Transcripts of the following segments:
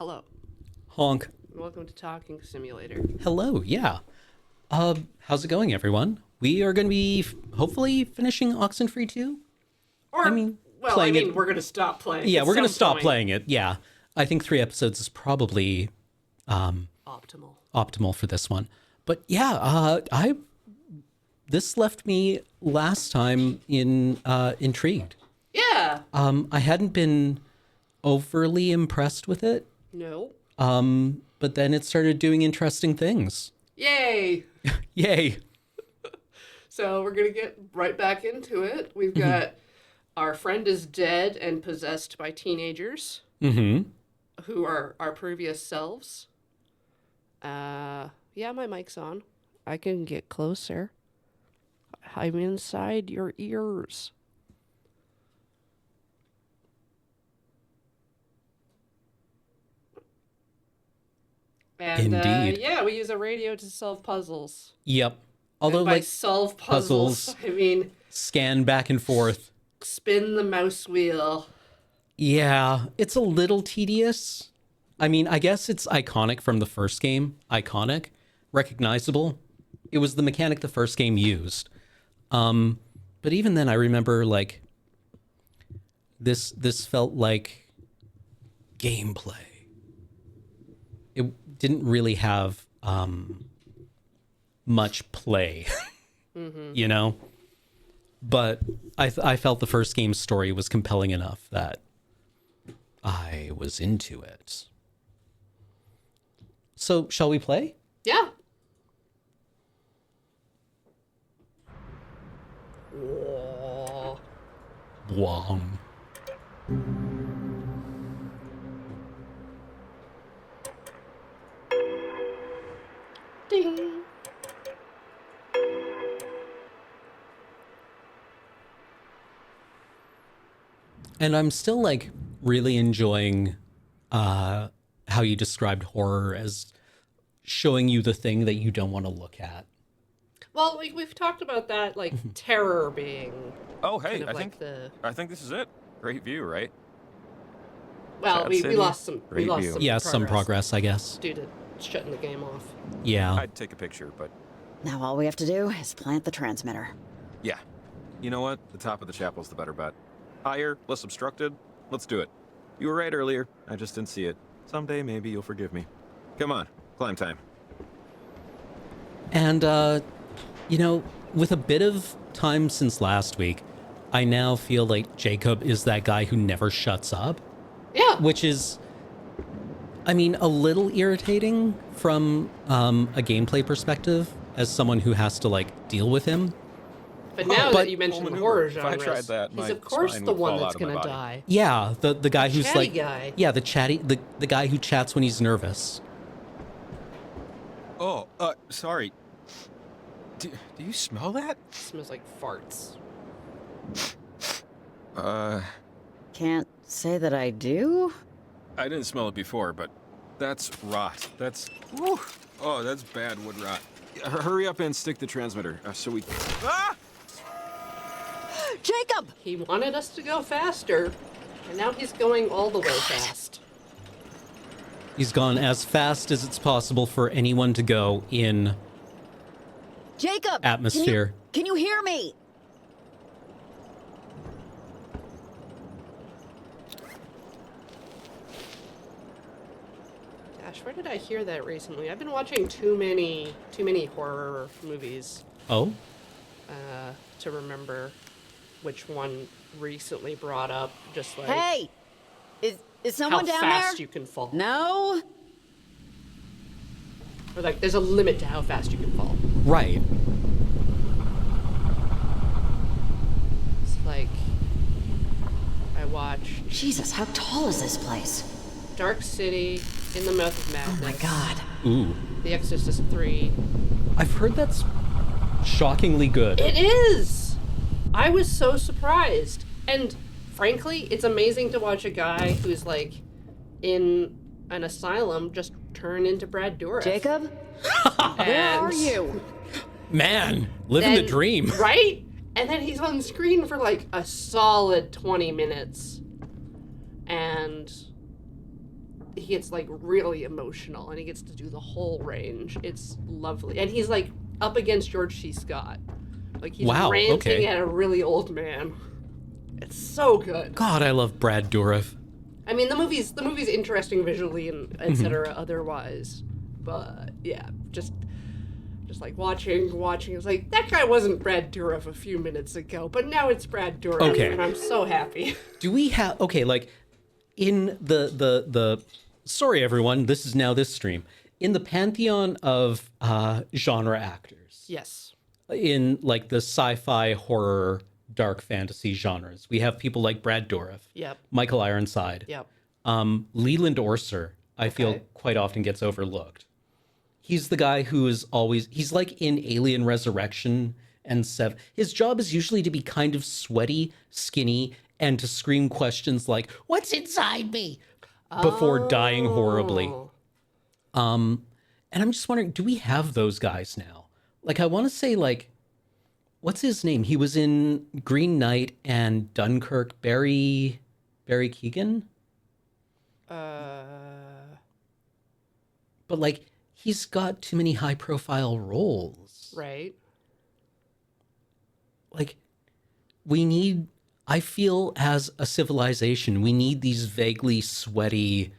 Hello. Honk. Welcome to Talking Simulator. Hello, yeah. How's it going, everyone? We are going to be hopefully finishing Oxenfree 2. Or, playing it. we're going to stop playing. Yeah, at we're going to some stop point. playing it. Yeah. I think 3 episodes is probably Optimal for this one. But yeah, this left me last time intrigued. Yeah. I hadn't been overly impressed with it. No. But then it started doing interesting things. Yay. Yay. So we're going to get right back into it. We've got our friend is dead and possessed by teenagers. Who are our previous selves. Yeah, my mic's on. I can get closer. I'm inside your ears. And, Indeed. yeah, we use a radio to solve puzzles. Yep. Although, and by solve puzzles, I mean scan back and forth. Spin the mouse wheel. Yeah, it's a little tedious. I mean, I guess it's iconic from the first game. Iconic, recognizable. It was the mechanic the first game used. But even then, I remember like this felt like gameplay. It didn't really have much play, you know. But I felt the first game's story was compelling enough that I was into it. So, shall we play? Yeah. Whoa. Wong. Ding. And I'm still like really enjoying how you described horror as showing you the thing that you don't want to look at. Well, we've talked about that, like terror being. Oh, hey, kind of I like think this is it. Great view, right? Well, Sad we City, lost some. We great lost view. some. Yeah, some progress, I guess. due to shutting the game off. Yeah. I'd take a picture, but Now all we have to do is plant the transmitter. yeah. You know what? The top of the chapel's the better bet. Higher, less obstructed. Let's do it. You were right earlier. I just didn't see it. Someday, maybe you'll forgive me. Come on, climb time. And, you know, with a bit of time since last week, I now feel like Jacob is that guy who never shuts up. Yeah. Which is, I mean, a little irritating from a gameplay perspective as someone who has to, like, deal with him. But now but- that you mentioned Maneuver. horror If I genres, tried that, he's my of course spine the would one fall that's out of my gonna body. die. Yeah, the guy who's chatty like... guy. Yeah, the guy who chats when he's nervous. Oh, sorry. Do you smell that? Smells like farts. Can't say that I do. I didn't smell it before, but that's rot. That's... Whew. Oh, that's bad wood rot. Hurry up and stick the transmitter, so we... Ah! Jacob! He wanted us to go faster, and now he's going all the way fast. He's gone as fast as it's possible for anyone to go in Jacob! atmosphere. Can you hear me? Gosh, where did I hear that recently? I've been watching too many horror movies Oh? to remember which one recently brought up just like Hey! Is how someone down fast there? you can fall. No? Or like there's a limit to how fast you can fall. Right. It's like I watched Jesus, how tall is this place? Dark City, In the Mouth of Madness. Oh my god. Ooh. The Exorcist 3. I've heard that's shockingly good. It is! I was so surprised. And frankly, it's amazing to watch a guy who's like in an asylum just turn into Brad Dourif. Jacob? Where are you? Man, living the dream. Right? And then he's on screen for like a solid 20 minutes. And he gets like really emotional, and he gets to do the whole range. It's lovely, and he's like up against George C. Scott, like he's Wow, ranting okay. at a really old man. It's so good. God, I love Brad Dourif. I mean, the movie's interesting visually and etc. Otherwise, but yeah, just like watching. It's like that guy wasn't Brad Dourif a few minutes ago, but now it's Brad Dourif, Okay. and I'm so happy. Do we have like in the sorry everyone, this is now this stream. In the pantheon of genre actors, Yes. in like the sci-fi, horror, dark fantasy genres, we have people like Brad Dourif, Yep. Michael Ironside, Yep. Leland Orser. I feel Okay. quite often gets overlooked. He's the guy who is always, he's like in Alien Resurrection and Seven. His job is usually to be kind of sweaty, skinny, and to scream questions like, "What's inside me?" before dying horribly. Oh. And I'm just wondering, do we have those guys now? Like, I want to say, like, what's his name? He was in Green Knight and Dunkirk. Barry Keoghan? But, like, he's got too many high-profile roles. Right. Like, we need, I feel as a civilization, we need these vaguely sweaty,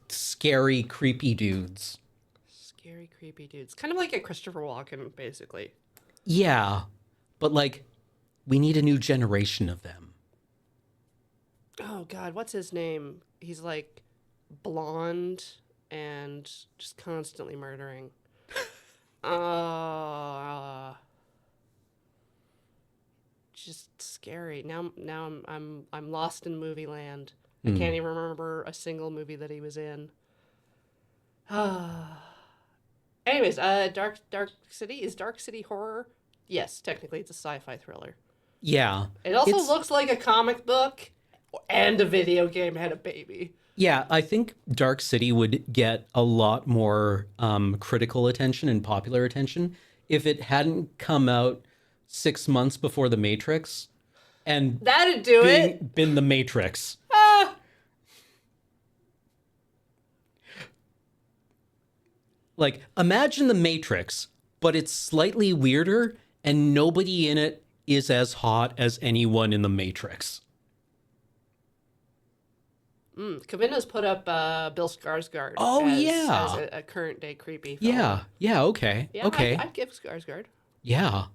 scary, creepy dudes. Scary, creepy dudes. Kind of like a Christopher Walken, basically. Yeah, but, like, we need a new generation of them. Oh, God, what's his name? He's, like, blonde and just constantly murdering. Just scary. Now I'm lost in movie land. I can't even remember a single movie that he was in. Anyways, Dark City, is Dark City horror? Yes, technically it's a sci-fi thriller. Yeah. It also It's- looks like a comic book and a video game had a baby. Yeah, I think Dark City would get a lot more critical attention and popular attention if it hadn't come out 6 months before The Matrix and That'd do it. been The Matrix. Like, imagine The Matrix, but it's slightly weirder and nobody in it is as hot as anyone in The Matrix. Kavinda's put up Bill Skarsgård. Oh, as, yeah. as a current day creepy. Fella. Yeah, okay. Yeah, okay. I'd give Skarsgård. Yeah.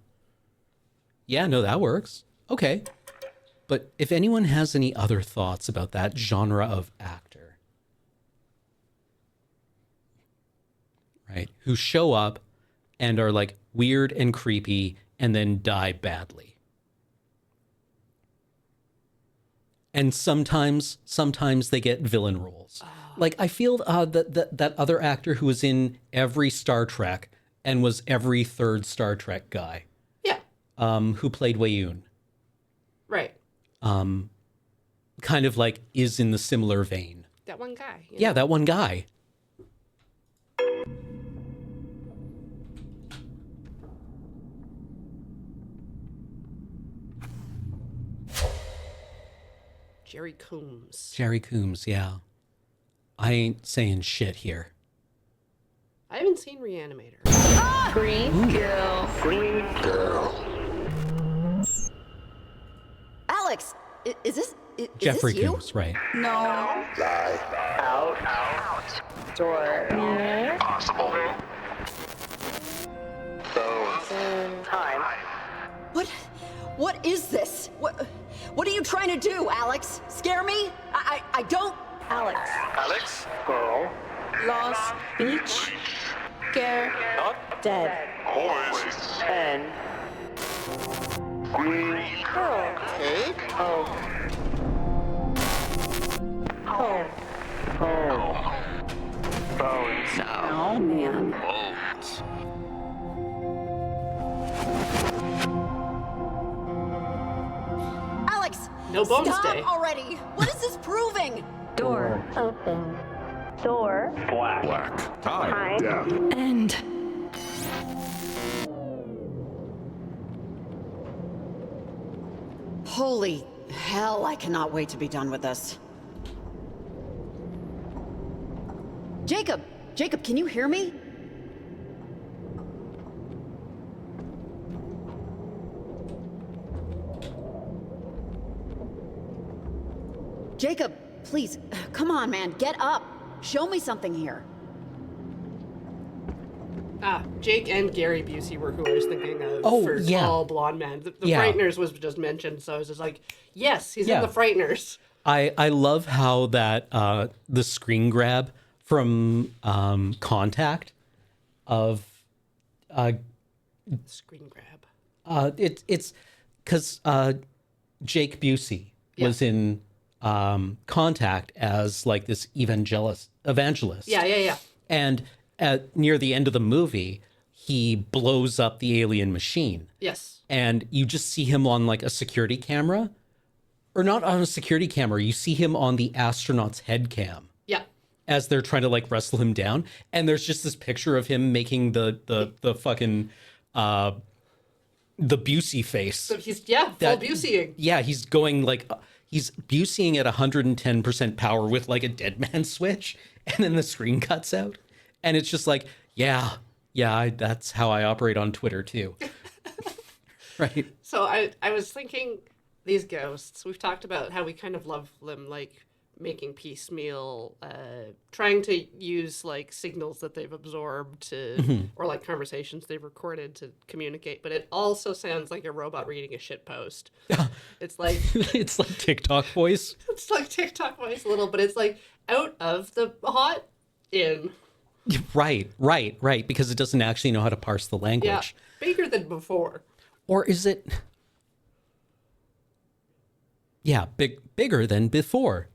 Yeah, no, that works. Okay. But if anyone has any other thoughts about that genre of actor, right, who show up and are like weird and creepy and then die badly. And sometimes they get villain roles. Like, I feel that other actor who was in every Star Trek and was every third Star Trek guy, Yeah, who played Wayun, right. kind of like is in the similar vein. That one guy. you Yeah, know? that one guy. Jerry Coombs. Jerry Coombs, yeah. I ain't saying shit here. I haven't seen Reanimator. Green girl. Alex, is this Jeffrey this you? Coombs, right. No. Out. Door. Possible. Time. What is this? What are you trying to do, Alex? Scare me? I don't. Alex. Alex? Girl. Lost. Beach. Scare. Not Dead. always. And. Green. Girl. Cake? Oh. Home. Oh. Bones. Oh, man. Bones. Alex! No Bones Stop Day. already! What is this proving? Door. Open. Door. Black. Tie. Time. End. Holy hell, I cannot wait to be done with this. Jacob! Jacob, can you hear me? Jacob, please, come on, man, get up. Show me something here. Jake and Gary Busey were who I was thinking of Oh, for yeah. Tall Blonde Man. The Yeah. Frighteners was just mentioned, so I was just like, yes, he's Yeah. in the Frighteners. I love how that the screen grab from Contact of Screen grab. it's because Jake Busey Yeah. was in Contact as like this evangelist. Yeah. And near the end of the movie, he blows up the alien machine. Yes. And you just see him on like a security camera. Or not on a security camera. You see him on the astronaut's head cam Yeah. as they're trying to like wrestle him down. And there's just this picture of him making the fucking the Busey face. So he's, full Buseying. Yeah, he's going like he's Buseying at 110% power with like a dead man switch, and then the screen cuts out, and it's just like, that's how I operate on Twitter too. Right? So I was thinking, these ghosts, we've talked about how we kind of love them, like making piecemeal, trying to use like signals that they've absorbed to, or like conversations they've recorded to communicate. But it also sounds like a robot reading a shit post. It's like It's like TikTok voice. it's like TikTok voice a little, but it's like out of the hot in. Right, because it doesn't actually know how to parse the language. Yeah, bigger than before. Or is it? Yeah, bigger than before.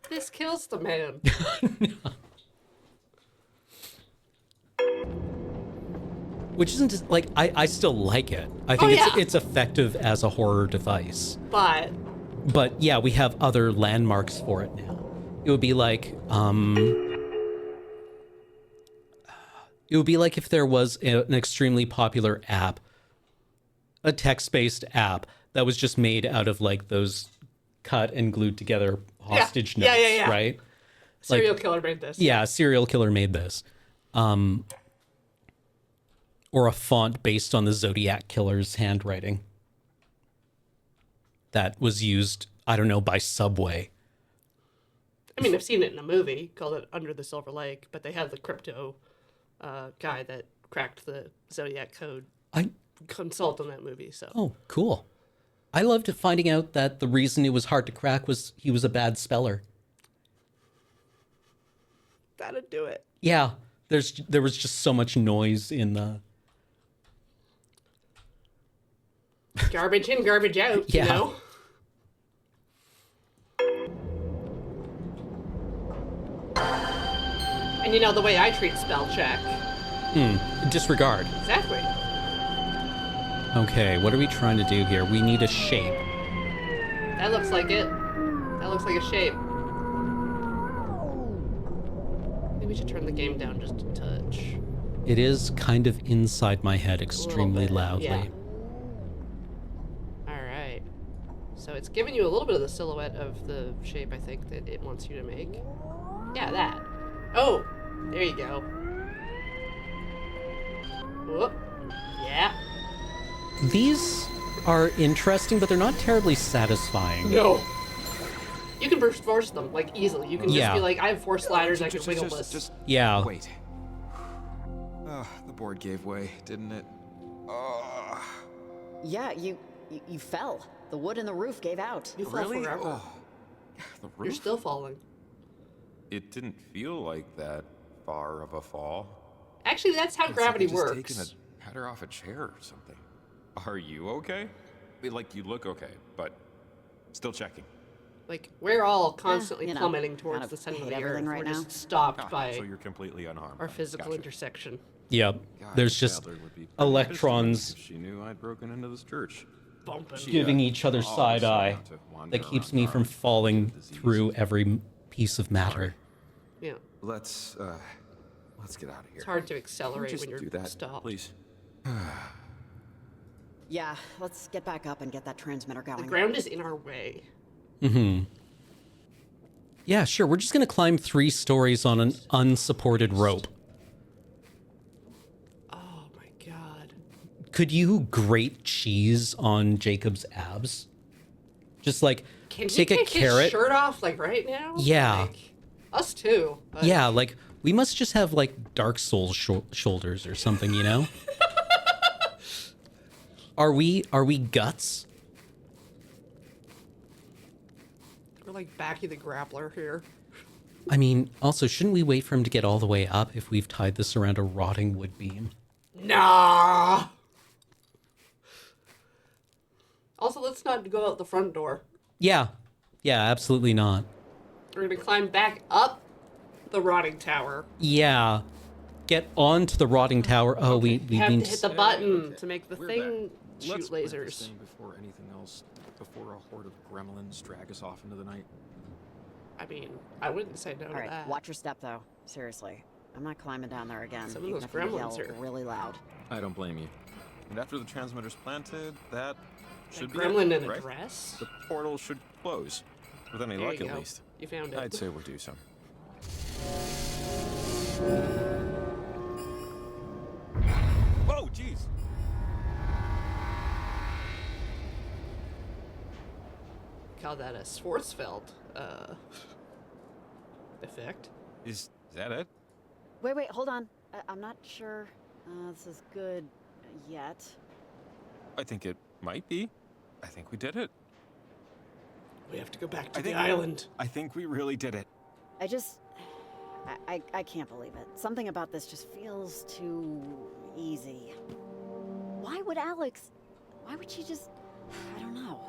This kills the man. Which isn't just, like I still like it. I think yeah. it's effective as a horror device. But But yeah, we have other landmarks for it now. It would be like if there was an extremely popular app, a text-based app that was just made out of like those cut and glued together hostage Yeah, notes, yeah. right? serial killer made this. Yeah, a serial killer made this. Or a font based on the Zodiac killer's handwriting that was used, I don't know, by Subway. I mean, I've seen it in a movie called it Under the Silver Lake, but they have the crypto guy that cracked the Zodiac code consult on that movie. So Oh, cool. I loved finding out that the reason it was hard to crack was he was a bad speller. that'd do it. Yeah, there was just so much noise in the... Garbage in, garbage out. Yeah. You know. And you know the way I treat spell check. Disregard. Exactly. Okay, what are we trying to do here? We need a shape. That looks like it. That looks like a shape. Maybe we should turn the game down just a touch. It is kind of inside my head extremely bit, loudly. yeah. All right. So it's giving you a little bit of the silhouette of the shape I think that it wants you to make. Yeah, that. Oh, there you go. Whoop. Yeah. These are interesting, but they're not terribly satisfying. No. You can brute force them, like, easily. You can just Yeah. be like, I have 4 sliders, I can wiggle this. Just Yeah. wait. The board gave way, didn't it? Yeah, you fell. The wood in the roof gave out. You fall Really? forever. The roof? You're still falling. It didn't feel like that far of a fall. Actually, that's how It's gravity like I just works. taken a header off a chair or something. Are you okay? Like, you look okay, but still checking. Like, we're all constantly you know, plummeting kind towards of the center of hate the everything earth. right We're now. just stopped by So you're completely unharmed. our physical Gotcha. intersection. Yep. God, There's your just Adler would be pretty electrons pissed if she knew I'd broken into this church. Bumping. giving each other Oh, side so eye not to wander that keeps around me our from falling disease. through every piece of matter. Yeah. Let's get out of here. It's hard to accelerate Just when you're do that, stopped. please. Yeah, let's get back up and get that transmitter The going. ground is in our way. Yeah, sure. We're just gonna climb 3 stories on an unsupported rope. Oh my god. Could you grate cheese on Jacob's abs? Just like Can take he a take carrot. his shirt off like right now? Yeah. Like, us too. Like, Yeah, like we must just have like Dark Souls shoulders or something, you know? Are we guts? We're like Backy the Grappler here. I mean, also, shouldn't we wait for him to get all the way up if we've tied this around a rotting wood beam? Nah. Also, let's not go out the front door. Yeah. Yeah, absolutely not. We're gonna climb back up the rotting tower. Yeah. Get onto the rotting tower. Oh, we have need to hit the button to make the We're thing back. shoot Let's plant this lasers. thing before anything else, before a horde of gremlins drag us off into the night. I mean, I wouldn't say no All to right, that. watch your step though. Seriously, I'm not climbing down there again. Some of even those if you gremlins yell are- really loud. I don't blame you. And after the transmitter's planted, that A should be gremlin it, in a right? dress? The portal should close. With any There luck, you at go. least. You found it. I'd say we do so. Whoa, jeez! Call that a Schwarzfeld effect. Is that it? Wait, hold on. I'm not sure this is good yet. I think it might be. I think we did it. We have to go back to I the think- island. I think we really did it. I just, I can't believe it. Something about this just feels too easy. Why would she just, I don't know.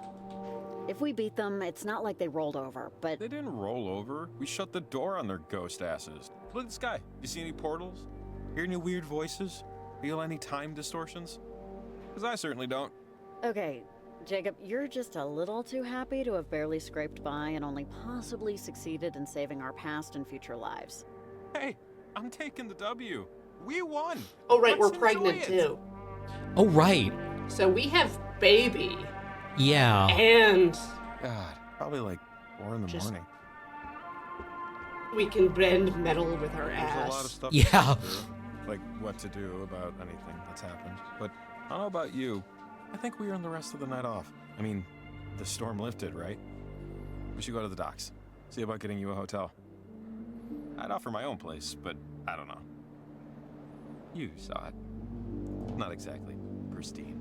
If we beat them, it's not like they rolled over, but They didn't roll over. We shut the door on their ghost asses. Look at the sky. You see any portals? Hear any weird voices? Feel any time distortions? Because I certainly don't. okay, Jacob, you're just a little too happy to have barely scraped by and only possibly succeeded in saving our past and future lives. Hey, I'm taking the W. We won. Oh, right, Let's we're pregnant enjoy it. too. Oh, right. So we have baby. Yeah. And God, probably like 4 in the Just- morning. we can bend metal with our There's ass. a lot of stuff Yeah. to do, like what to do about anything that's happened. But I don't know about you. I think we earned the rest of the night off. I mean, the storm lifted, right? We should go to the docks. See about getting you a hotel. I'd offer my own place, but I don't know. You saw it. Not exactly pristine.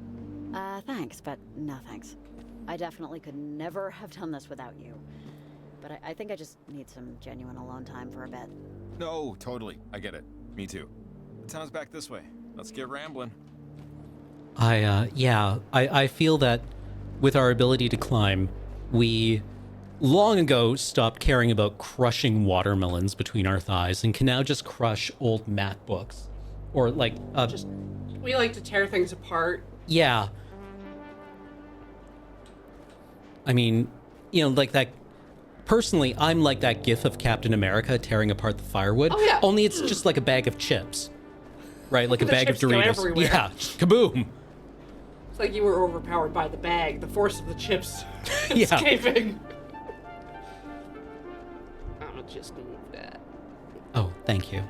Thanks, but no thanks. I definitely could never have done this without you. But I think I just need some genuine alone time for a bit. No, totally. I get it. Me too. The town's back this way. Let's get rambling. I feel that with our ability to climb, we long ago stopped caring about crushing watermelons between our thighs and can now just crush old math books. Or like, We like to tear things apart. yeah. I mean, you know, like that. Personally, I'm like that gif of Captain America tearing apart the firewood. Oh, yeah. Only it's just like a bag of chips. Right? Like a The bag of chips go Doritos. everywhere. Yeah. Kaboom. It's like you were overpowered by the bag, the force of the chips Yeah. escaping. I'm gonna just move that. Oh, thank you.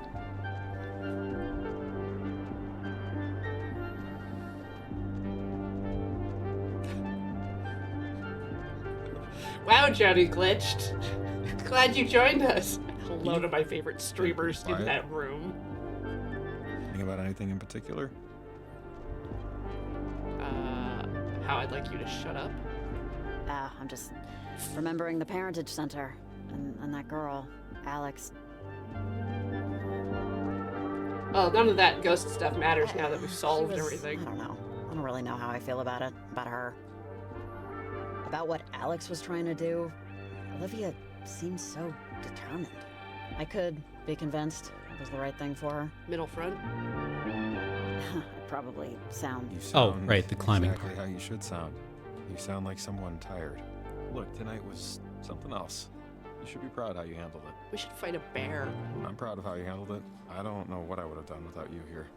Wow, Johnny glitched. Glad you joined us. Hello to my favorite streamers in Quiet. that room. Think about anything in particular? How I'd like you to shut up. I'm just remembering the parentage center and that girl, Alex. Oh, none of that ghost stuff matters now that we've She solved was- everything. I don't know. I don't really know how I feel about it, about her. About what Alex was trying to do. Olivia seems so determined. I could be convinced it was the right thing for her. Middle front. I'd probably sound. You Oh, sound right, the climbing exactly part. how you should sound. You sound like someone tired. Look, tonight was something else. You should be proud how you handled it. We should fight a bear. I'm proud of how you handled it. I don't know what I would have done without you here.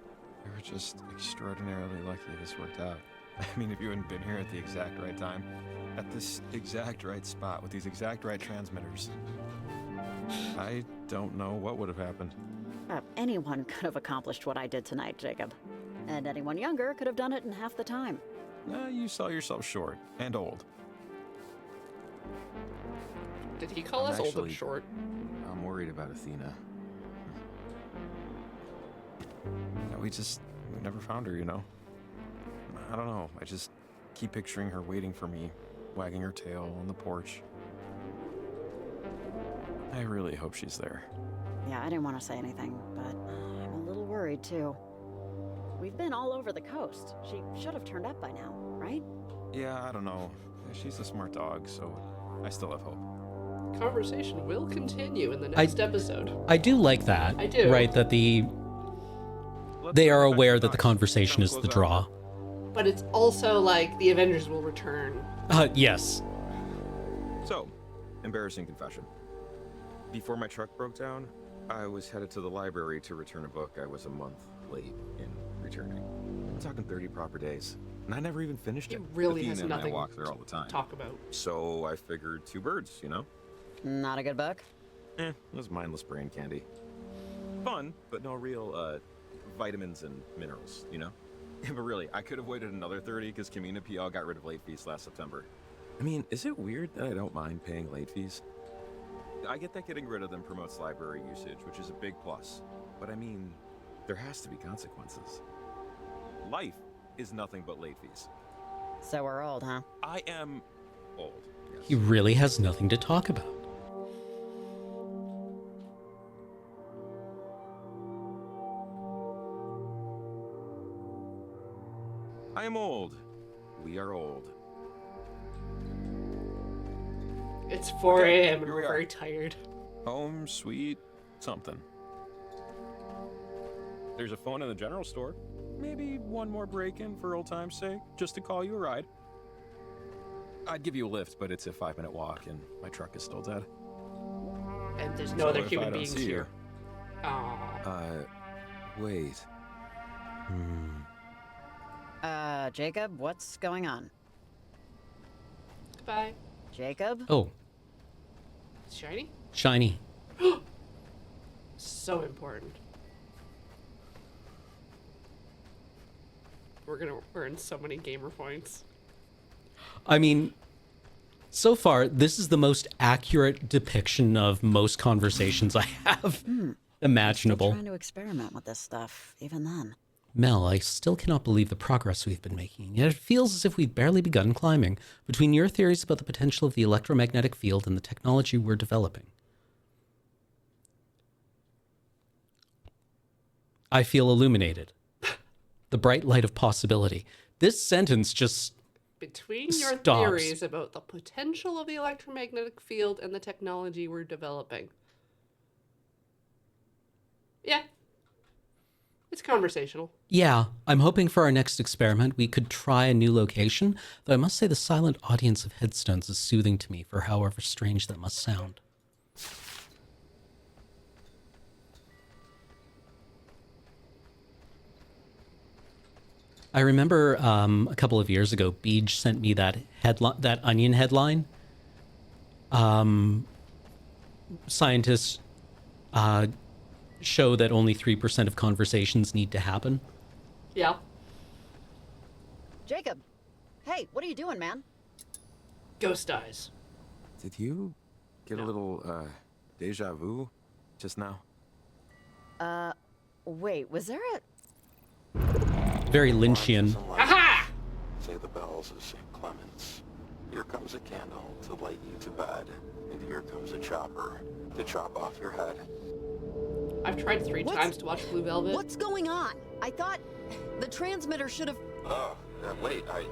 We were just extraordinarily lucky this worked out. I mean, if you hadn't been here at the exact right time, at this exact right spot with these exact right transmitters, I don't know what would have happened. Anyone could have accomplished what I did tonight, Jacob. And anyone younger could have done it in half the time. You sell yourself short and old. Did he call I'm us old actually- and short? I'm worried about Athena. Yeah, we never found her, you know? I don't know. I just keep picturing her waiting for me, wagging her tail on the porch. I really hope she's there. Yeah, I didn't want to say anything, but I'm a little worried too. We've been all over the coast. She should have turned up by now, right? Yeah, I don't know. She's a smart dog, so I still have hope. Conversation will continue in the next episode. I do like that. I do. Right, that they are aware that the conversation is the draw. But it's also like the Avengers will return. Yes. So, embarrassing confession. Before my truck broke down, I was headed to the library to return a book I was a month late in returning. I'm talking 30 proper days, and I never even finished He it. really Athena has and I nothing walk there all the time. Talk about. So I figured 2 birds, you know? Not a good book? It was mindless brain candy. Fun, but no real, vitamins and minerals, you know? But really, I could have waited another 30 because Kamina PL got rid of late fees last September. I mean, is it weird that I don't mind paying late fees? I get that getting rid of them promotes library usage, which is a big plus. But I mean, there has to be consequences. Life is nothing but late fees. So we're old, huh? I am old. Yes. He really has nothing to talk about. I am old. We are old. It's 4 a.m. and here we're we are. very tired. Home sweet something. There's a phone in the general store. Maybe one more break-in for old time's sake, just to call you a ride. I'd give you a lift, but it's a 5-minute walk, and my truck is still dead. And there's no So other if I human don't beings see here. Aww. Wait. Jacob, what's going on? Goodbye. Jacob? Oh, Shiny? shiny. So important. We're gonna earn so many gamer points. I mean, so far, this is the most accurate depiction of most conversations I have Still imaginable. trying to experiment with this stuff, even then. Mel, I still cannot believe the progress we've been making, yet it feels as if we've barely begun climbing between your theories about the potential of the electromagnetic field and the technology we're developing. I feel illuminated. The bright light of possibility. This sentence just... Between your Stops. theories about the potential of the electromagnetic field and the technology we're developing. Yeah. It's conversational. Yeah, I'm hoping for our next experiment we could try a new location, though I must say the silent audience of headstones is soothing to me for however strange that must sound. I remember a couple of years ago, Beej sent me that headline, that Onion headline. Scientists show that only 3% of conversations need to happen. Yeah. Jacob! Hey, what are you doing, man? Ghost eyes. Did you get a little, deja vu just now? Wait, was there a... Very Lynchian. Aha! Say the bells of St. Clement's. Here comes a candle to light you to bed, and here comes a chopper to chop off your head. I've tried 3 times to watch Blue Velvet. What's going on? I thought the transmitter should have... Oh, wait, I...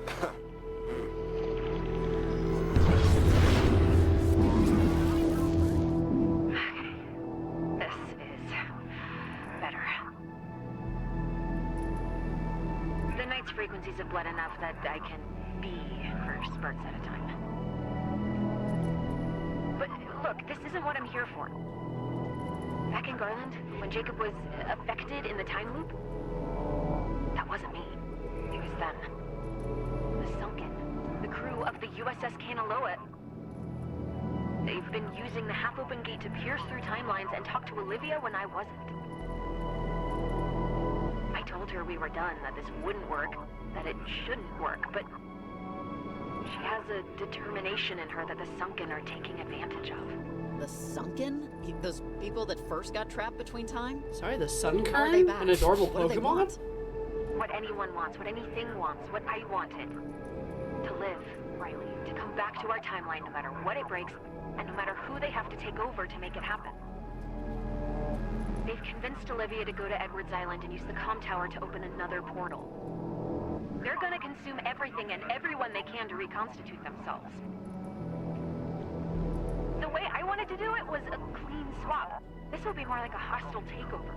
This is better. The night's frequencies have bled enough that I can be for spurts at a time. But look, this isn't what I'm here for. Back in Garland, when Jacob was affected in the time loop, that wasn't me. It was them. The Sunken. The crew of the USS Kanaloa. they've been using the half-open gate to pierce through timelines and talk to Olivia when I wasn't. I told her we were done, that this wouldn't work, that it shouldn't work, but she has a determination in her that the Sunken are taking advantage of. The Sunken? Those people that first got trapped between time? Sorry, the Are they Sunkern? back? An adorable What do they Pokemon? want? What anyone wants, what anything wants, what I wanted. To live, Riley. To come back to our timeline no matter what it breaks, and no matter who they have to take over to make it happen. They've convinced Olivia to go to Edwards Island and use the comm tower to open another portal. They're gonna consume everything and everyone they can to reconstitute themselves. The way I wanted to do it was a clean swap. This will be more like a hostile takeover.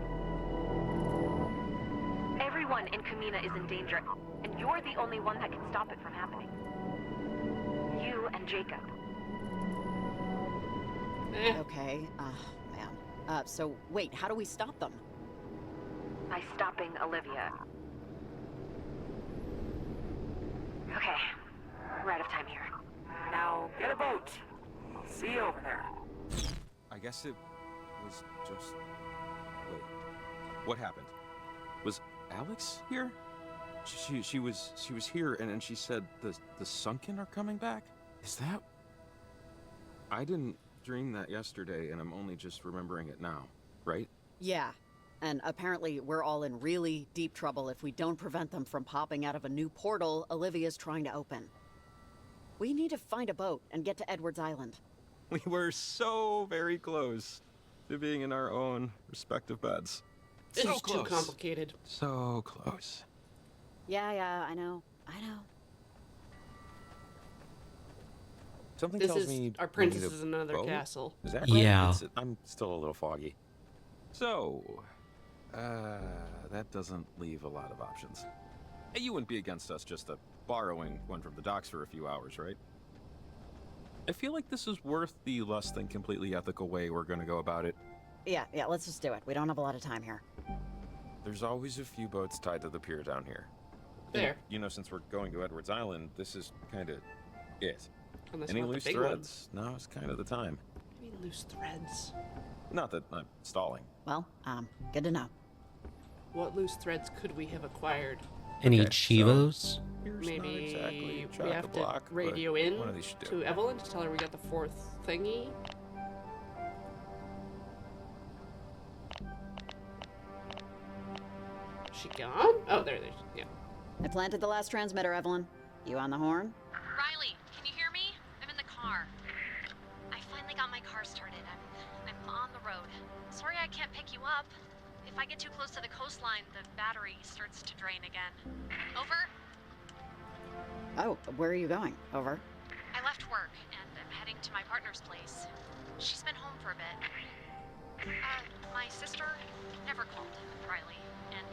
Everyone in Kamina is in danger, and you're the only one that can stop it from happening. You and Jacob. Okay, man. So wait, how do we stop them? By stopping Olivia. Okay, we're out of time here. Now, get a boat. See you over there. I guess it was just... Wait. What happened? Was Alex here? She was here and she said the Sunken are coming back? Is that... I didn't dream that yesterday and I'm only just remembering it now, right? Yeah. And apparently we're all in really deep trouble if we don't prevent them from popping out of a new portal Olivia's trying to open. We need to find a boat and get to Edwards Island. We were so very close to being in our own respective beds. It's So just too close. complicated. So close. Yeah, I know. Something This tells is me our we princess need a is in another boat? castle. Is that right? Yeah. I'm still a little foggy. So, that doesn't leave a lot of options. Hey, you wouldn't be against us just borrowing one from the docks for a few hours, right? I feel like this is worth the less than completely ethical way we're gonna go about it. Yeah, let's just do it. We don't have a lot of time here. There's always a few boats tied to the pier down here. There. You know, since we're going to Edwards Island, this is kind of it. Unless Any you want loose the big threads? Now is kind of the time. One. Maybe loose threads. Not that I'm stalling. Well, good to know. What loose threads could we have acquired? Any Okay, so- Chivos? Here's Maybe not exactly we have to chock-a-block, but radio in one of these should do. to Evelyn to tell her we got the fourth thingy. She gone? Oh, there. Yeah. I planted the last transmitter, Evelyn. You on the horn? Riley, can you hear me? I'm in the car. I finally got my car started. I'm on the road. Sorry I can't pick you up. If I get too close to the coastline, the battery starts to drain again. Over? Oh, where are you going? Over. I left work, and I'm heading to my partner's place. She's been home for a bit. My sister never called Riley, and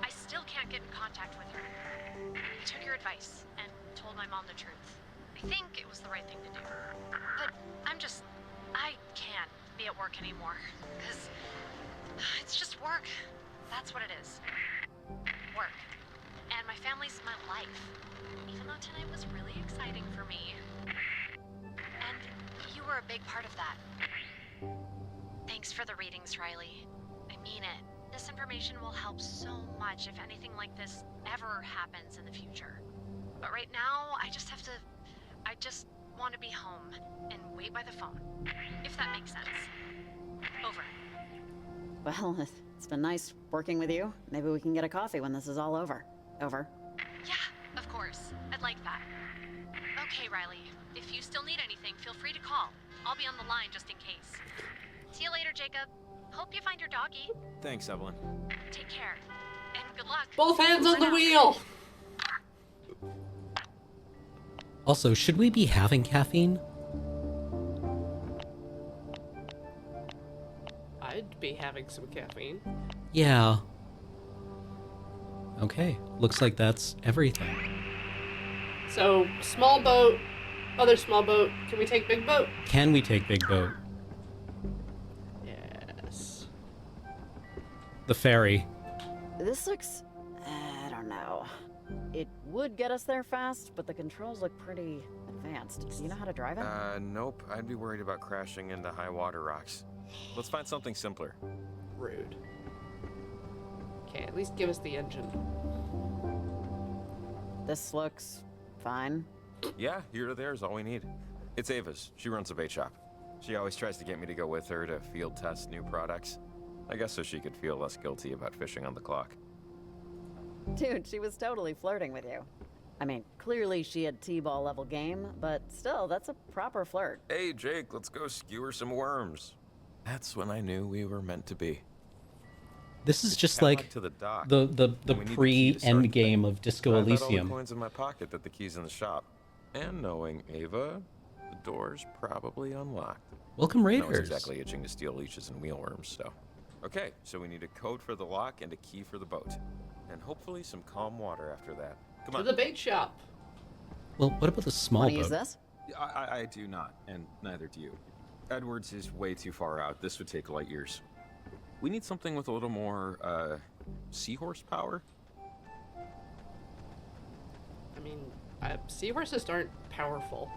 I still can't get in contact with her. I took your advice and told my mom the truth. I think it was the right thing to do. But I can't be at work anymore, because it's just work. That's what it is. Work. And my family's my life. Even though tonight was really exciting for me. And you were a big part of that. Thanks for the readings, Riley. I mean it. This information will help so much if anything like this ever happens in the future. But right now, I just want to be home and wait by the phone. If that makes sense. Over. Well, it's been nice working with you. Maybe we can get a coffee when this is all over. Over. Yeah, of course. I'd like that. Okay, Riley. If you still need anything, feel free to call. I'll be on the line just in case. See you later, Jacob. Hope you find your doggy. Thanks, Evelyn. Take care. And good luck. Both hands on the wheel! Also, should we be having caffeine? I'd be having some caffeine. Yeah. Okay, looks like that's everything. So, small boat, other small boat. Can we take big boat? Can we take big boat? Yes. The ferry. This looks... I don't know. It would get us there fast, but the controls look pretty advanced. Do you know how to drive it? Nope. I'd be worried about crashing into high water rocks. Let's find something simpler. Rude. Okay, at least give us the engine. This looks fine. Yeah, here to there is all we need. It's Ava's. She runs a bait shop. She always tries to get me to go with her to field test new products. I guess so she could feel less guilty about fishing on the clock. Dude, she was totally flirting with you. I mean, clearly she had T-ball level game, but still, that's a proper flirt. Hey, Jake, let's go skewer some worms. That's when I knew we were meant to be. This is just Head like back to the dock. the We need the key to start pre-end the game thing. of Disco I bet all the Elysium. coins in my pocket that the key's in the shop. And knowing Ava, the door's probably unlocked. Welcome, No Raiders. one's exactly itching to steal leeches and mealworms, so. Okay, so we need a code for the lock and a key for the boat. And hopefully some calm water after that. Come To on. the bait shop. Well, what about the small Wanna boat? use this? I do not, and neither do you. Edwards is way too far out. This would take light years. We need something with a little more, seahorse power. I mean, seahorses aren't powerful.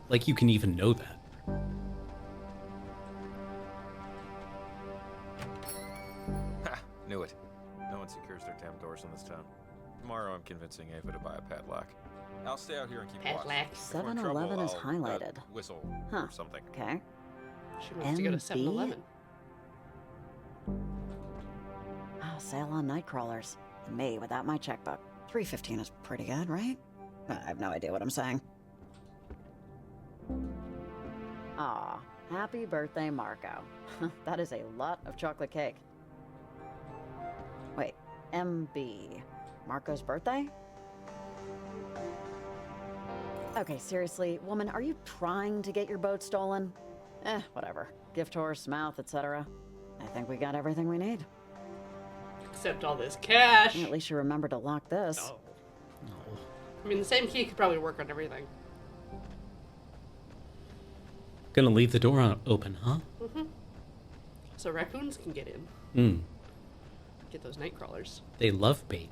Like you can even know that. Ha! Knew it. No one secures their damn doors in this town. Tomorrow I'm convincing Ava to buy a padlock. I'll stay out here and keep watch. Padlock. If we're in trouble, 7-Eleven is I'll, highlighted. whistle Huh. or something. Okay. She wants to go to MB? 7-Eleven. Oh, sale on Nightcrawlers. Me without my checkbook. $3.15 is pretty good, right? I have no idea what I'm saying. Aw, happy birthday, Marco. That is a lot of chocolate cake. Wait, MB. Marco's birthday? Okay, seriously, woman, are you trying to get your boat stolen? Whatever. Gift horse, mouth, etc. I think we got everything we need. Except all this cash. At least you remember to lock this. Oh. I mean, the same key could probably work on everything. Gonna leave the door open, huh? So raccoons can get in. Hmm. Get those night crawlers. They love bait.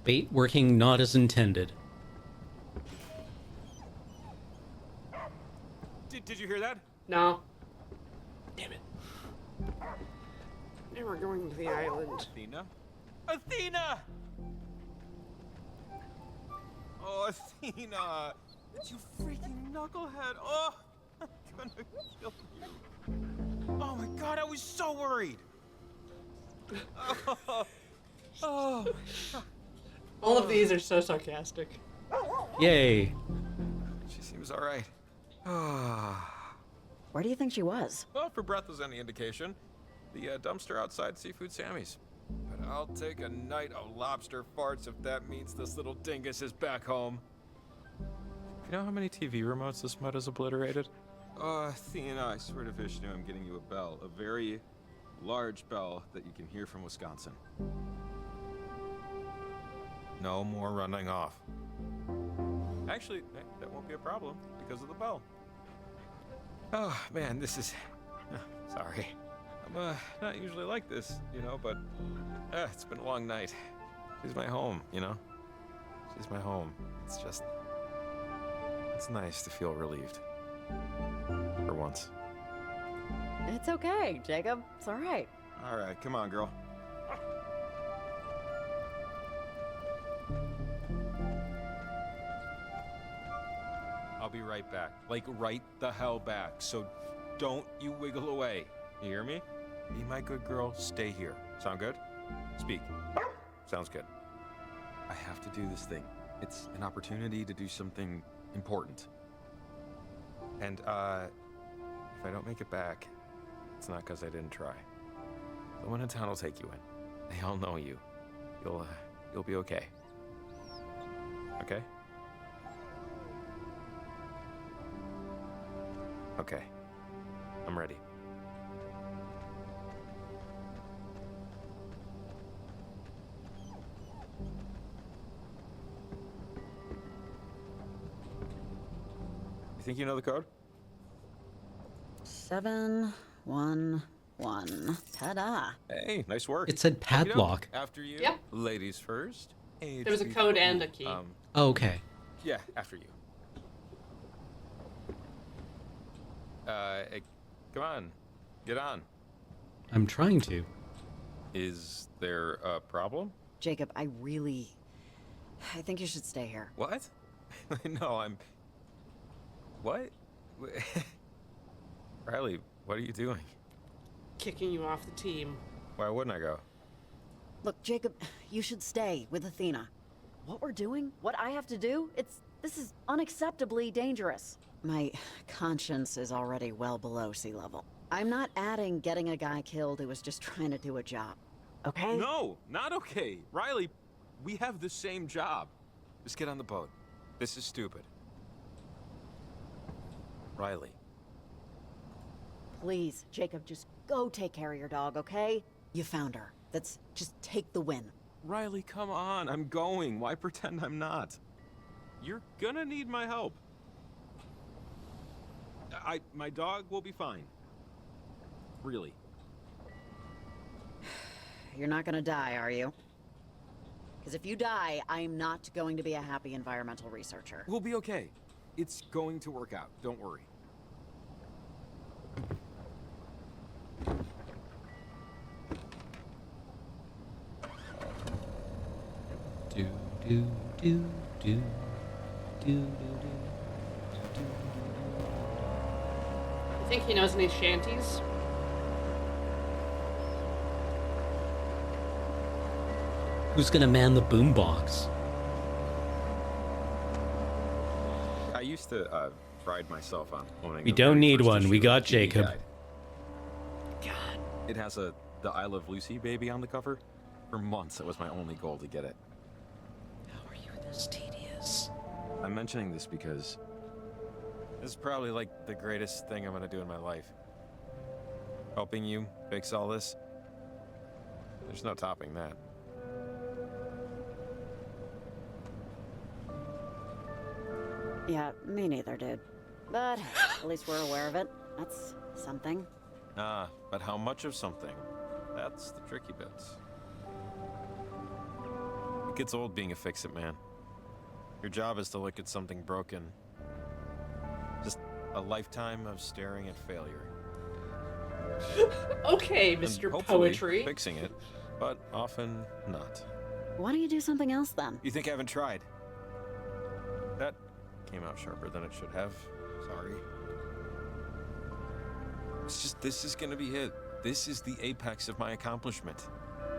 Bait working not as intended. Did you hear that? No. Damn it. Now we're going to the island. Athena? Athena! Oh, Athena! You freaking knucklehead! Oh, I'm gonna kill you. Oh my god, I was so worried! Oh. All of these are so sarcastic. Yay. She seems alright. Ah. Where do you think she was? Well, if her breath was any indication, the dumpster outside Seafood Sammy's. But I'll take a night of lobster farts if that means this little dingus is back home. You know how many TV remotes this mud has obliterated? Oh, Athena, I swear to Vishnu, I'm getting you a bell. A very large bell that you can hear from Wisconsin. No more running off. Actually, that won't be a problem because of the bell. Oh, man, this is... Sorry. I'm not usually like this, you know, but it's been a long night. She's my home, you know? She's my home. It's just... It's nice to feel relieved. For once. It's okay, Jacob. It's all right. All right, come on, girl. I'll be right back. Like, right the hell back. So don't you wiggle away. You hear me? Be my good girl. Stay here. Sound good? Speak. Sounds good. I have to do this thing. It's an opportunity to do something important. And, if I don't make it back, it's not because I didn't try. Someone in town will take you in. They all know you. You'll be okay. Okay? Okay. I'm ready. You think you know the code? 7-1-2. one. Ta-da. Hey, nice work. It said Okey-doke. padlock. After you. Yep. Ladies first. Age There was a before- code and a key. Okay. Yeah, after you. Hey, come on. Get on. I'm trying to. Is there a problem? Jacob, I think you should stay here. What? No, I'm... What? Riley, what are you doing? Kicking you off the team. Why wouldn't I go? Look, Jacob, you should stay with Athena. What we're doing, what I have to do, this is unacceptably dangerous. My conscience is already well below sea level. I'm not adding getting a guy killed who was just trying to do a job. Okay? No, not okay. Riley, we have the same job. Just get on the boat. This is stupid. Riley. Please, Jacob, just go take care of your dog, okay? You found her. Just take the win. Riley, come on. I'm going. Why pretend I'm not? You're gonna need my help. My dog will be fine. Really. You're not gonna die, are you? Because if you die, I am not going to be a happy environmental researcher. We'll be okay. It's going to work out. Don't worry. Do do do do do do do. You think he knows any shanties? Who's gonna man the boombox? I used to pride myself on owning. We the don't very need first one. issue We of got the TV Jacob. Guide. God. It has the I Love Lucy baby on the cover. For months, it was my only goal to get it. How are you this tedious? I'm mentioning this because this is probably like the greatest thing I'm gonna do in my life. Helping you fix all this. There's no topping that. Yeah, me neither, dude. But at least we're aware of it. That's something. But how much of something? That's the tricky bits. It gets old being a fix-it man. Your job is to look at something broken. Just a lifetime of staring at failure. Okay, And Mr. hopefully Poetry. fixing it, but often not. Why don't you do something else then? You think I haven't tried? That came out sharper than it should have. Sorry. It's just, this is gonna be it. This is the apex of my accomplishment.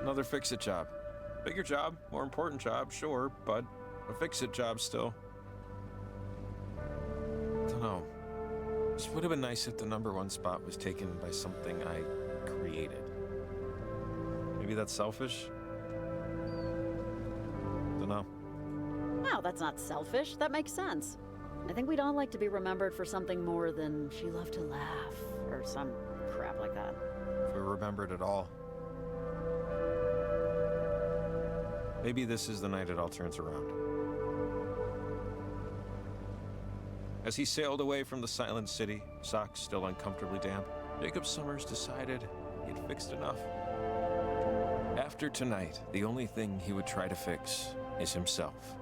Another fix-it job. Bigger job, more important job, sure, but a fix-it job still. Don't know. Just would have been nice if the #1 spot was taken by something I created. Maybe that's selfish? Don't know. No, that's not selfish. That makes sense. I think we'd all like to be remembered for something more than she loved to laugh, or some crap like that. If we remembered it all. Maybe this is the night it all turns around. As he sailed away from the silent city, socks still uncomfortably damp, Jacob Summers decided he'd fixed enough. After tonight, the only thing he would try to fix is himself.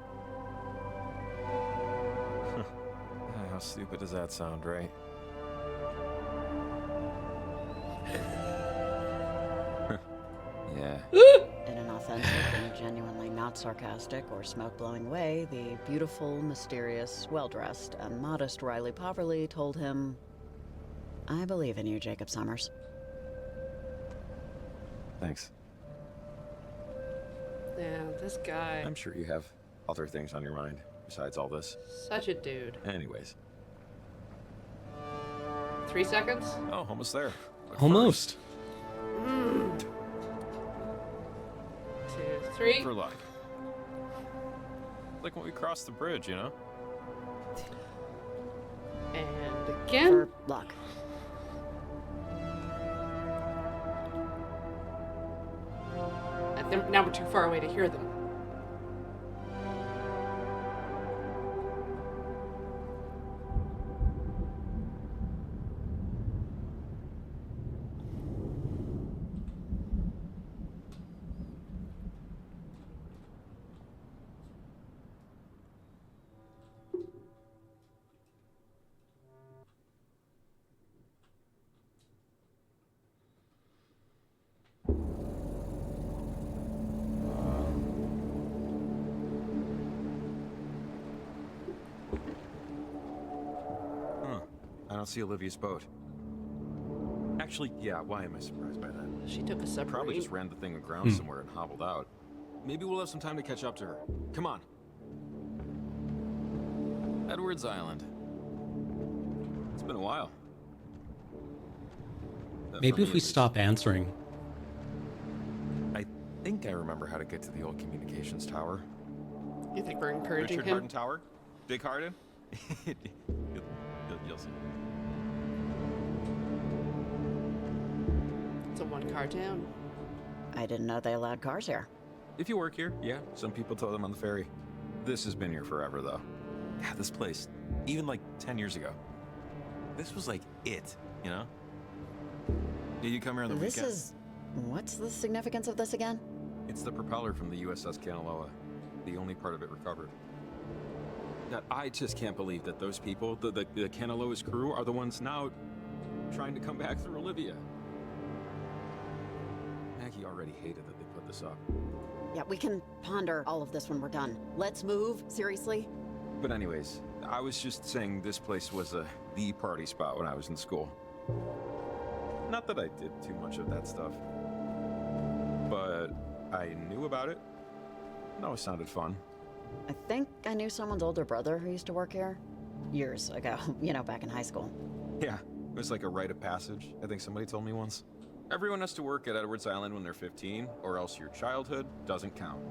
How stupid does that sound, right? Yeah. In an authentic and genuinely not sarcastic or smoke-blowing way, the beautiful, mysterious, well-dressed, and modest Riley Poverly told him, I believe in you, Jacob Summers. Thanks. Yeah, this guy. I'm sure you have other things on your mind besides all this. Such a dude. Anyways. 3 seconds? Oh, almost there. But Almost. 2, 3. first, for luck. Like when we crossed the bridge, you know? And again. For luck. I think now we're too far away to hear them. don't see Olivia's boat. Actually, yeah, why am I surprised by that? She took a Probably submarine. just ran the thing aground somewhere and hobbled out. Maybe we'll have some time to catch up to her. Come on. Edwards Island. It's been a while. Maybe For me, if we at least. stop answering. I think I remember how to get to the old communications tower. You think we're encouraging Richard him? Harden Tower? Dick Harden? You'll see. It's a one-car town. I didn't know they allowed cars here. If you work here, yeah. Some people tow them on the ferry. This has been here forever, though. Yeah, this place, even like 10 years ago. This was like it, you know? Yeah, you come here on the This weekend. is... What's the significance of this again? It's the propeller from the USS Kanaloa. The only part of it recovered. That I just can't believe that those people, the Kanaloa's crew, are the ones now trying to come back through Olivia. Maggie already hated that they put this up. Yeah, we can ponder all of this when we're done. Let's move, seriously? But anyways, I was just saying this place was the party spot when I was in school. Not that I did too much of that stuff, but I knew about it. It always sounded fun. I think I knew someone's older brother who used to work here. Years ago, you know, back in high school. Yeah, it was like a rite of passage, I think somebody told me once. Everyone has to work at Edwards Island when they're 15, or else your childhood doesn't count.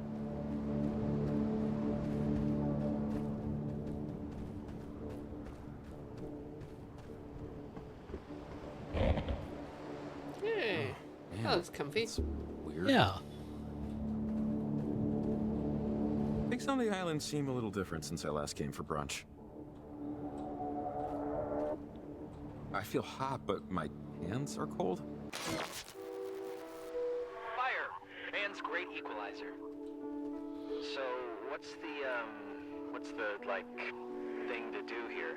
Hey. Man, Oh, it's comfy. it's weird. Yeah. Things on the island seem a little different since I last came for brunch. I feel hot, but my hands are cold. Fire! Man's great equalizer. So, what's the, like, thing to do here?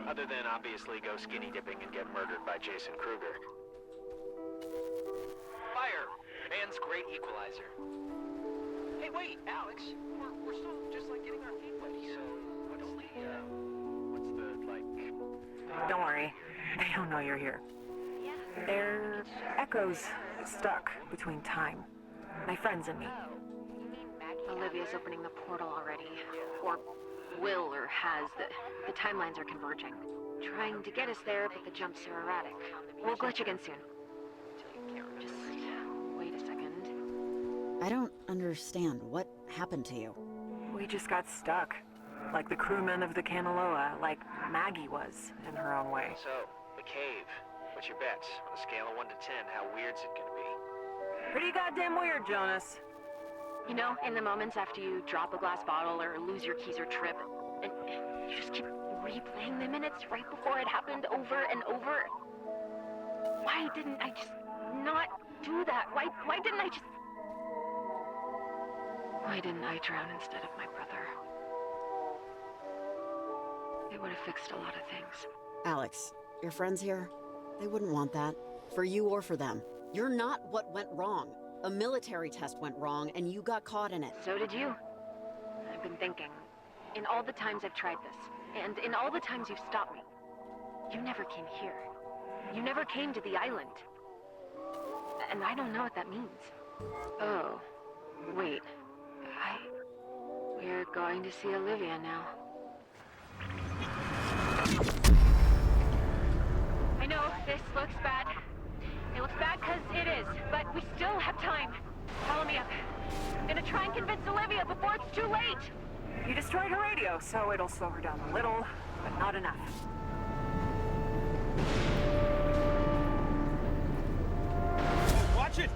Other than obviously go skinny dipping and get murdered by Jason Kruger. Fire! Man's great equalizer. Hey, wait, Alex! We're still just like getting our feet wet. So, what's the, like... Don't worry. They don't know you're here. They're echoes stuck between time. My friends and me. Olivia's opening the portal already. Or will or has. The timelines are converging. Trying to get us there, but the jumps are erratic. We'll glitch again soon. Just wait a second. I don't understand. What happened to you? We just got stuck. Like the crewmen of the Kanaloa, like Maggie was, in her own way. So, the cave. What's your bets? On a scale of 1 to 10, how weird's it gonna be? Pretty goddamn weird, Jonas. You know, in the moments after you drop a glass bottle or lose your keys or trip, and you just keep replaying the minutes right before it happened over and over. Why didn't I just not do that? Why didn't I just... Why didn't I drown instead of my brother? It would have fixed a lot of things. Alex, your friends here? They wouldn't want that. For you or for them. You're not what went wrong. A military test went wrong, and you got caught in it. So did you. I've been thinking. In all the times I've tried this, and in all the times you've stopped me, you never came here. You never came to the island. And I don't know what that means. Oh, wait. We're going to see Olivia now. I know, this looks bad. It looks bad because it is, but we still have time. Follow me up. I'm gonna try and convince Olivia before it's too late! You destroyed her radio, so it'll slow her down a little, but not enough. Watch it!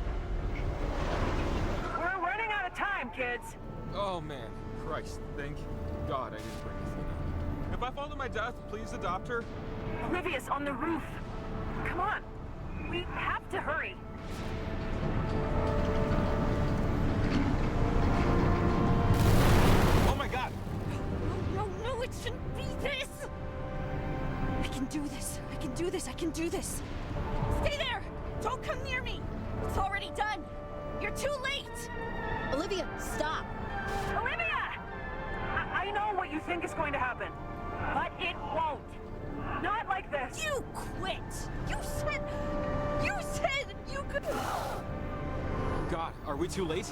We're running out of time, kids. Oh man, Christ, thank God I didn't bring Athena. If I fall to my death, please adopt her. Olivia's on the roof. Come on. We have to hurry. Oh my God! No, it shouldn't be this! I can do this. I can do this. I can do this. Stay there! Don't come near me! It's already done! You're too late! Olivia, stop! Olivia! what you think is going to happen. But it won't. Not like this. You quit! You said you could... God, are we too late?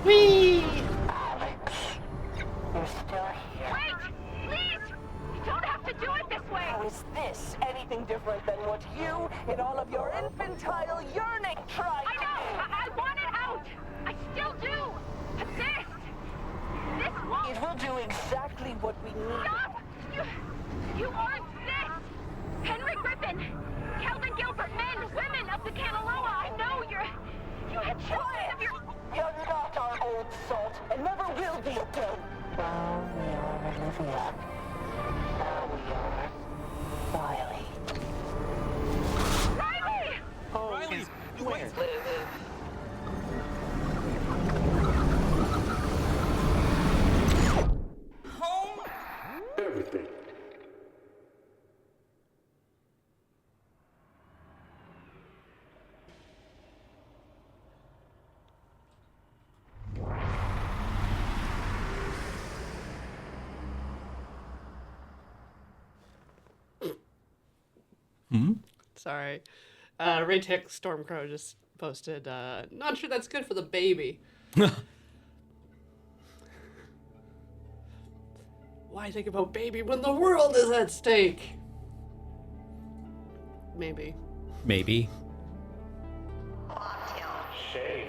Whee! You're still here. Wait! Please! You don't have to do it this way! How is this anything different than what you, in all of your infantile yearning, tried I know! I want it out! I still do! But this won't... It will do exactly what we need. Stop! You aren't this! Henry Griffin! Calvin Gilbert, men, women of the Kanaloa! I know you had children of your... You're not our old salt, and never will be again. Now we are Olivia. Now we are Riley. Riley! Oh, Riley! where? Home? Everything. Sorry. Ray Tech Stormcrow just posted, not sure that's good for the baby. Why think about baby when the world is at stake? Maybe. Maybe. Shame.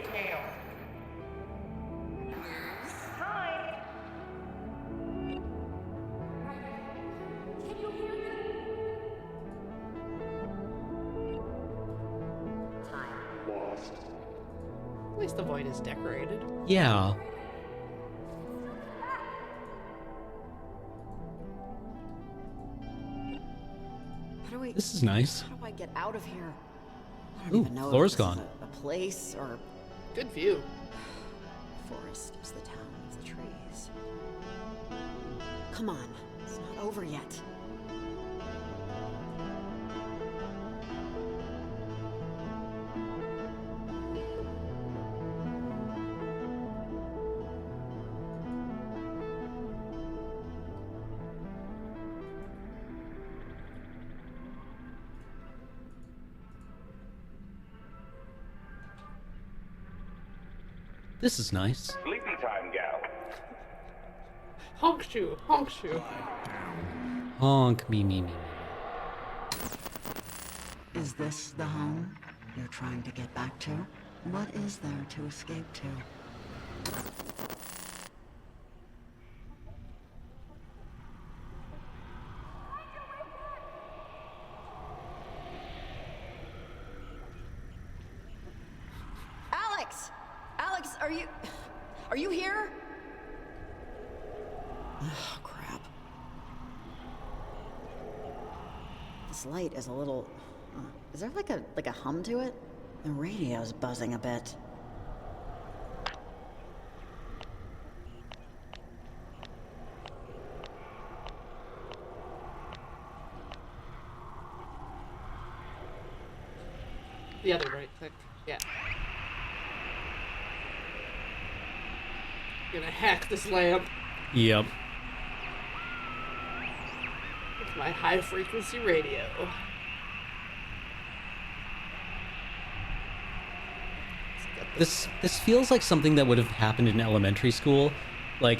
Lost. At least the void is decorated. Yeah. How do we... This is nice. How do I get out of here? I don't Ooh, even know floor's if this gone. is a place or... Good view. Forest is the town of the trees. Come on, it's not over yet. This is nice. Sleepy time, gal. Honk shoe, honk shoe. Honk me. Is this the home you're trying to get back to? What is there to escape to? Alex! Alex, are you here? Oh, crap. This light is a little... is there like a hum to it? The radio's buzzing a bit. The other right click. Yeah. Gonna hack this lamp Yep. with my high frequency radio. This feels like something that would have happened in elementary school. Like,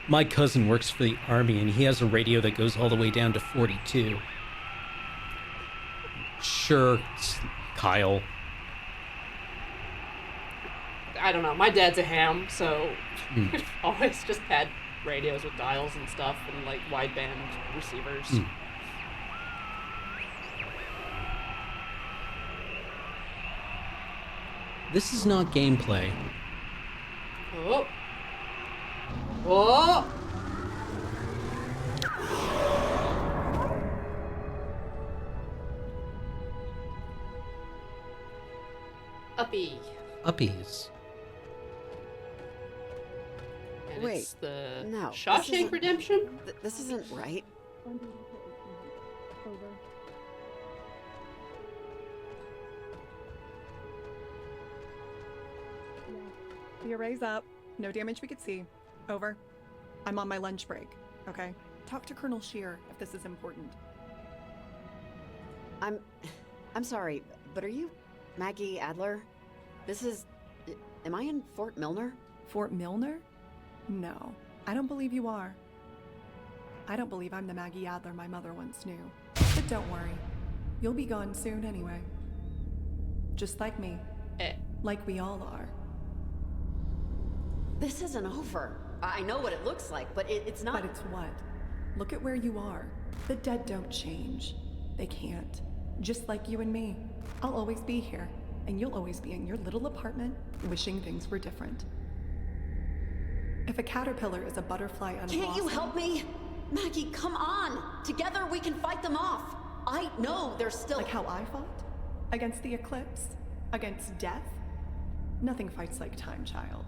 my cousin works for the army and he has a radio that goes all the way down to 42. Sure, it's Kyle. I don't know. My dad's a ham, so we've always just had radios with dials and stuff and like wideband receivers. This is not gameplay. Oh. Oh. Uppy. Uppies. And Wait, it's the no, this Shawshank isn't- Redemption? This isn't right. The array's up. No damage we could see. Over. I'm on my lunch break. okay? Talk to Colonel Shear if this is important. I'm sorry, but are you Maggie Adler? This is... Am I in Fort Milner? Fort Milner? No, I don't believe you are. I don't believe I'm the Maggie Adler my mother once knew. But don't worry, you'll be gone soon anyway. Just like me. Like we all are. This isn't over. I know what it looks like, but it's not... But it's what? Look at where you are. The dead don't change. They can't. Just like you and me. I'll always be here, and you'll always be in your little apartment, wishing things were different. If a caterpillar is a butterfly on a Can't you blossom... help me? Maggie, come on! Together we can fight them off! I know there's still... Like how I fought? Against the eclipse? Against death? Nothing fights like time, child.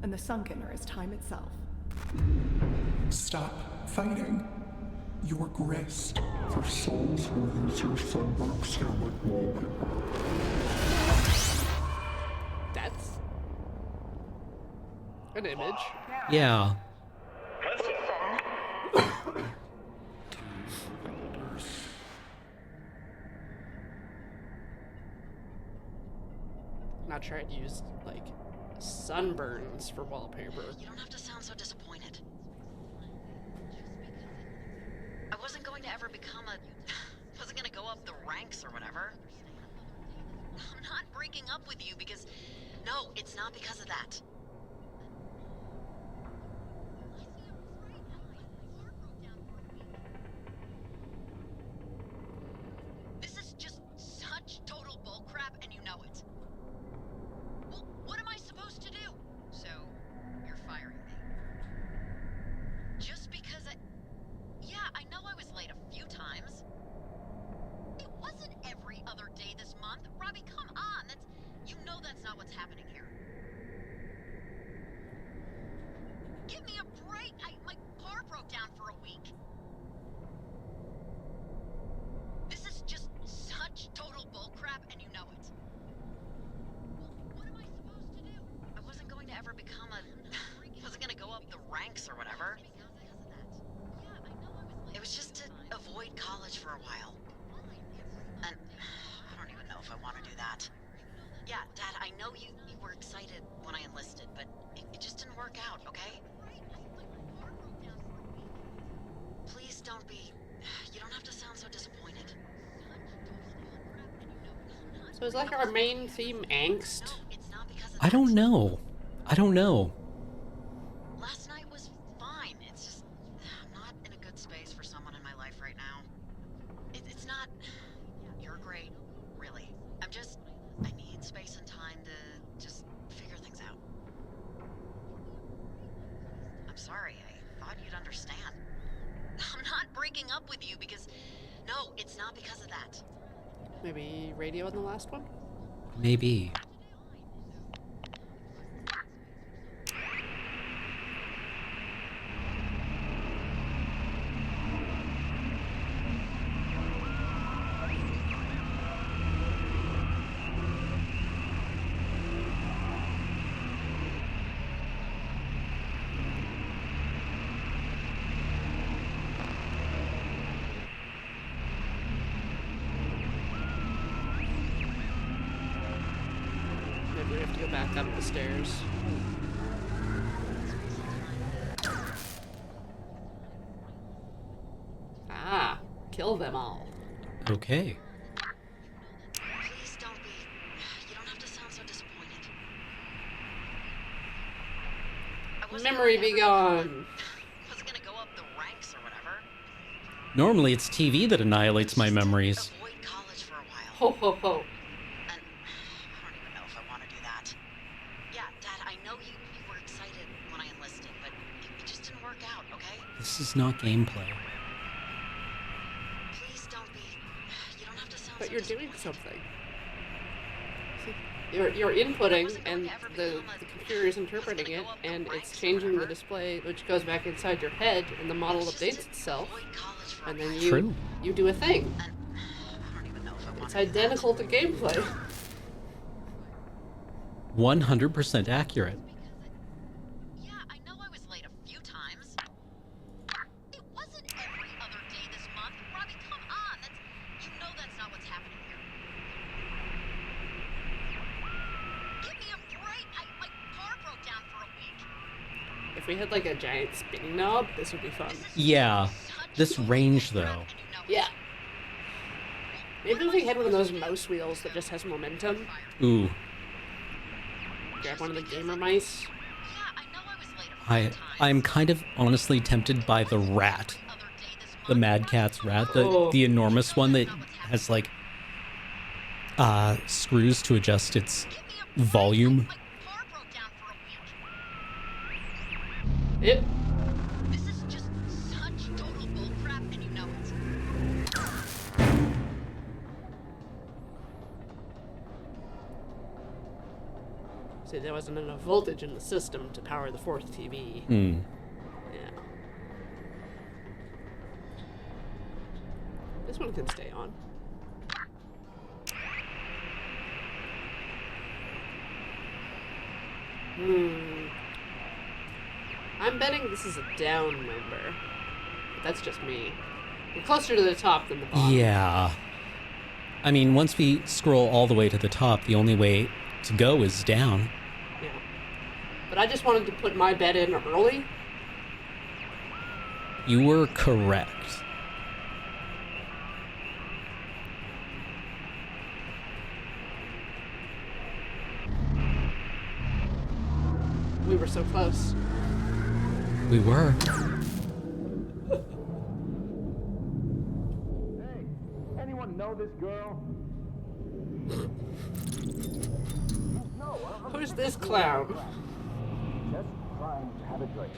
And the Sunkener is time itself. Stop fighting. Your grist for souls who lose your sunburns here like me. That's an image. Yeah. Not sure I'd use, like, sunburns for wallpaper. You don't have to sound so disappointed. I wasn't going to ever become a... wasn't going to go up the ranks or whatever. I'm not breaking up with you because... No, it's not because of that. This is just such total bullcrap and you know it. Well, what am I supposed to do? So, you're firing me. Just because I... Yeah, I know I was late a few times. It wasn't every other day this month. Robbie, come on. That's... You know that's not what's happening here. Give me a break. My car broke down for a week. This is just such total bullcrap and you know it. Well, what am I supposed to do? I wasn't going to ever become a... wasn't going to go up the ranks or whatever. It was just to avoid college for a while. And I don't even know if I want to do that. Yeah, Dad, I know you were excited when I enlisted, but it just didn't work out, okay? Please don't be... You don't have to sound so disappointed. So is like our main theme angst? I don't know. I don't know. Last night was fine. It's just... I'm not in a good space for someone in my life right now. It's not... You're great, really. I'm just... I need space and time to just figure things out. I'm sorry, I thought you'd understand. I'm not breaking up with you because... No, it's not because of that. Maybe radio in the last one? Maybe. Maybe we have to go back up the stairs. Ah, kill them all. Okay. Please don't be... You don't have to sound so disappointed. Memory be gone. Wasn't gonna go up the ranks or whatever. Normally it's TV that annihilates my memories. Avoid college for a while. Ho ho ho. And I don't even know if I want to do that. Yeah, Dad, I know you were excited when I enlisted, but it just didn't work out, okay? This is not gameplay. Please don't be... You don't have to sound But so you're doing disappointed. something. You're inputting, and the computer is interpreting it, and it's changing the display, which goes back inside your head, and the model updates itself, and then you do a thing. It's identical to gameplay. 100% accurate. Yeah, I know I was late a few times. It If we had like a giant spinning knob, this would be fun. Yeah. This range, though. Yeah. Maybe if we had one of those mouse wheels that just has momentum. Ooh. Grab one of the gamer mice. I'm kind of honestly tempted by the rat. The Mad Catz rat. The enormous one that has like screws to adjust its volume. Yep. This is just such total bullcrap, and you know it. See, there wasn't enough voltage in the system to power the fourth TV. Hmm. Yeah. This one can stay on. I'm betting this is a down number. But that's just me. We're closer to the top than the bottom. Yeah. I mean, once we scroll all the way to the top, the only way to go is down. Yeah. But I just wanted to put my bet in early. You were correct. We were so close. We were. Hey, anyone know this girl? Who's this clown? Just trying to have a drink.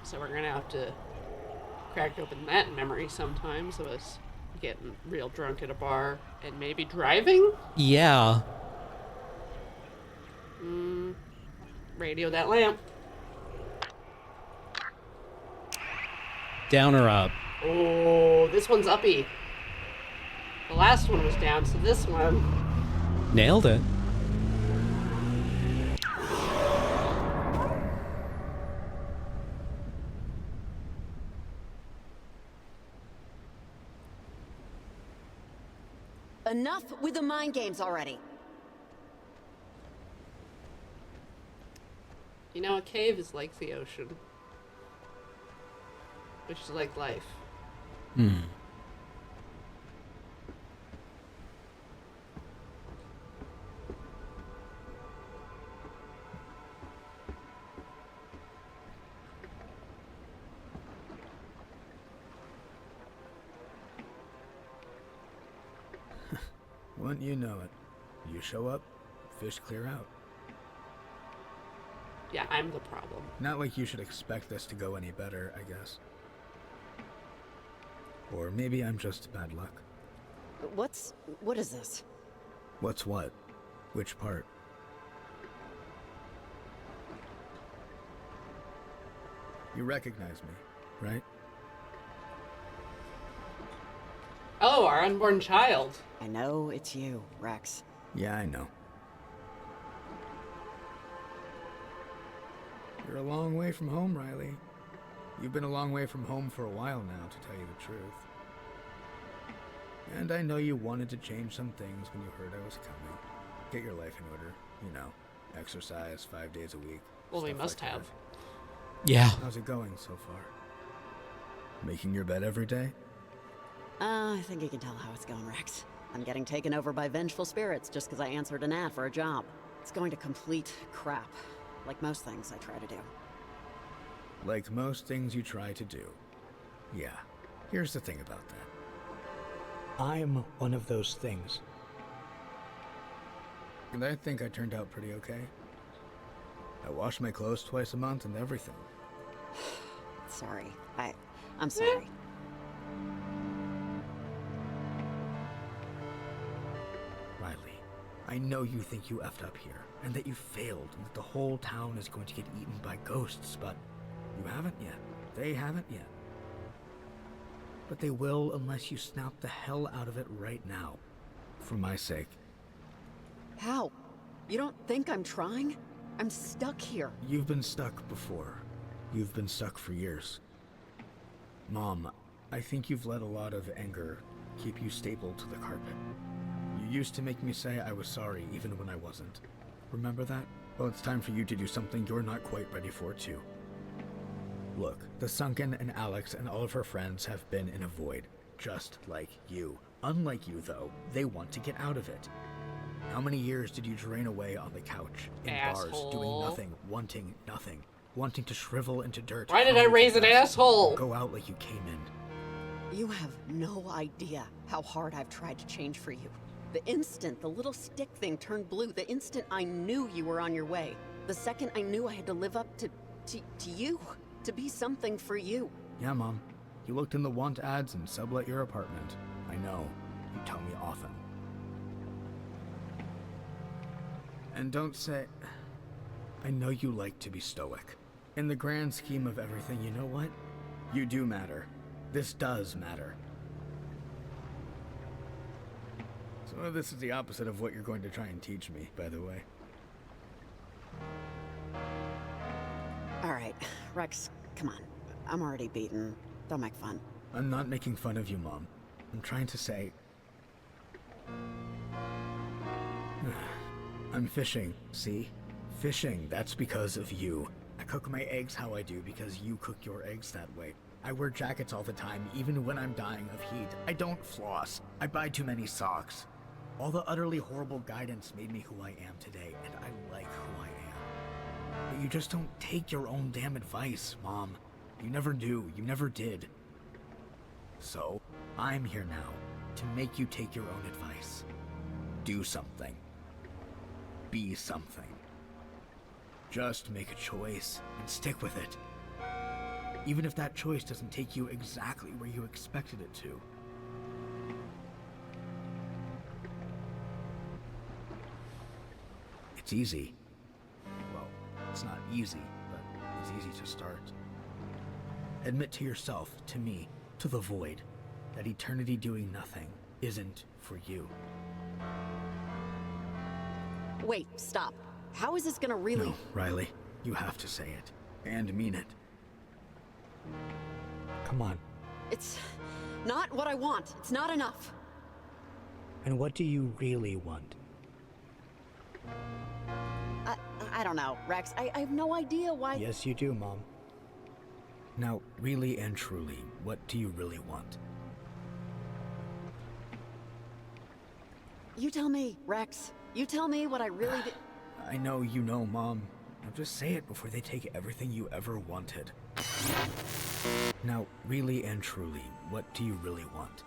So we're gonna have to crack open that memory sometimes of us getting real drunk at a bar and maybe driving? Yeah. Radio that lamp. Down or up? Oh, this one's uppy. The last one was down, so this one... Nailed it. Enough with the mind games already. You know, a cave is like the ocean. Which is like life. Hmm. Wouldn't you know it? You show up, fish clear out. Yeah, I'm the problem. Not like you should expect this to go any better, I guess. Or maybe I'm just bad luck. What is this? What's what? Which part? You recognize me, right? Oh, our unborn child. I know it's you, Rex. Yeah, I know. You're a long way from home, Riley. You've been a long way from home for a while now, to tell you the truth. And I know you wanted to change some things when you heard I was coming. Get your life in order, you know. Exercise 5 days a week. Well, we must like have. That. Yeah. How's it going so far? Making your bed every day? I think you can tell how it's going, Rex. I'm getting taken over by vengeful spirits just because I answered an ad for a job. It's going to complete crap, like most things I try to do. Like most things you try to do. Yeah, here's the thing about that. I'm one of those things. And I think I turned out pretty okay. I wash my clothes twice a month and everything. Sorry. I'm sorry. Riley, I know you think you effed up here, and that you failed, and that the whole town is going to get eaten by ghosts, but you haven't yet. They haven't yet. But they will unless you snap the hell out of it right now. For my sake. How? You don't think I'm trying? I'm stuck here. You've been stuck before. You've been stuck for years. Mom, I think you've let a lot of anger keep you stapled to the carpet. You used to make me say I was sorry even when I wasn't. Remember that? Well, it's time for you to do something you're not quite ready for, too. Look, the Sunken and Alex and all of her friends have been in a void, just like you. Unlike you, though, they want to get out of it. How many years did you drain away on the couch, in bars, doing nothing, wanting to shrivel into dirt? Why did I raise an asshole? Go out like you came in. You have no idea how hard I've tried to change for you. The instant the little stick thing turned blue, the instant I knew you were on your way, the second I knew I had to live up to you, to be something for you. Yeah, Mom. You looked in the want ads and sublet your apartment. I know. You tell me often. And don't say... I know you like to be stoic. In the grand scheme of everything, you know what? You do matter. This does matter. So this is the opposite of what you're going to try and teach me, by the way. Alright, Rex, come on. I'm already beaten. Don't make fun. I'm not making fun of you, Mom. I'm trying to say... I'm fishing, see? Fishing, that's because of you. I cook my eggs how I do because you cook your eggs that way. I wear jackets all the time, even when I'm dying of heat. I don't floss. I buy too many socks. All the utterly horrible guidance made me who I am today, and I like who I am. But you just don't take your own damn advice, Mom. You never do. You never did. So, I'm here now to make you take your own advice. Do something. Be something. Just make a choice and stick with it. Even if that choice doesn't take you exactly where you expected it to. It's easy. Well, it's not easy, but it's easy to start. Admit to yourself, to me, to the void, that eternity doing nothing isn't for you. Wait, stop. How is this gonna really... No, Riley, you have to say it. And mean it. Come on. It's not what I want. It's not enough. And what do you really want? I don't know, Rex. I have no idea why... Yes, you do, Mom. Now, really and truly, what do you really want? You tell me, Rex. You tell me what I really did. I know you know, Mom. Now just say it before they take everything you ever wanted. Now, really and truly, what do you really want?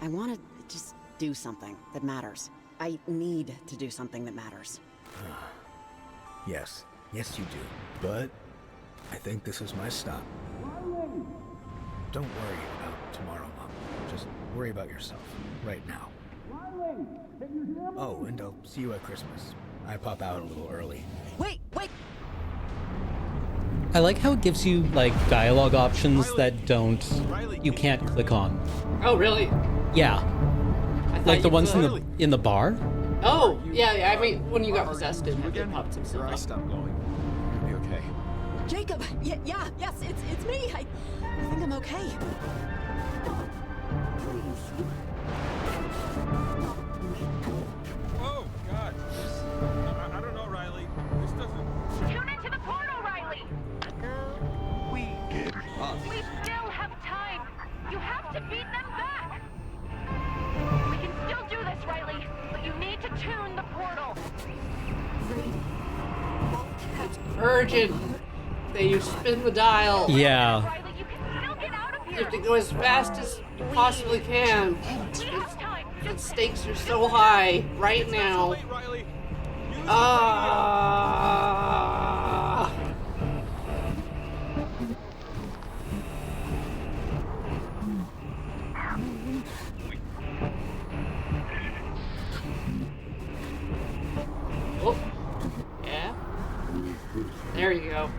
I want to just do something that matters. I need to do something that matters. Yes. Yes, you do. But I think this is my stop. Don't worry about tomorrow, Mom. Just worry about yourself right now. Oh, and I'll see you at Christmas. I pop out a little early. Wait! I like how it gives you, like, dialogue options that you can't click on. Oh, really? Yeah. Like the ones in the bar? Oh, yeah, I mean, when you got possessed, it popped some stuff up. Stop going. You'll be okay. Jacob! Yes, it's me! I think I'm okay. Oh, God. I don't know, Riley. This doesn't... Tune into the portal, Riley! We still have time! You have to beat them back! We can still do this, Riley, but you need to tune the portal. It's urgent that you spin the dial. Yeah. Riley, you can still get out of here! You have to go as fast as you possibly can. The stakes are so high right now. Oh, yeah. There you go.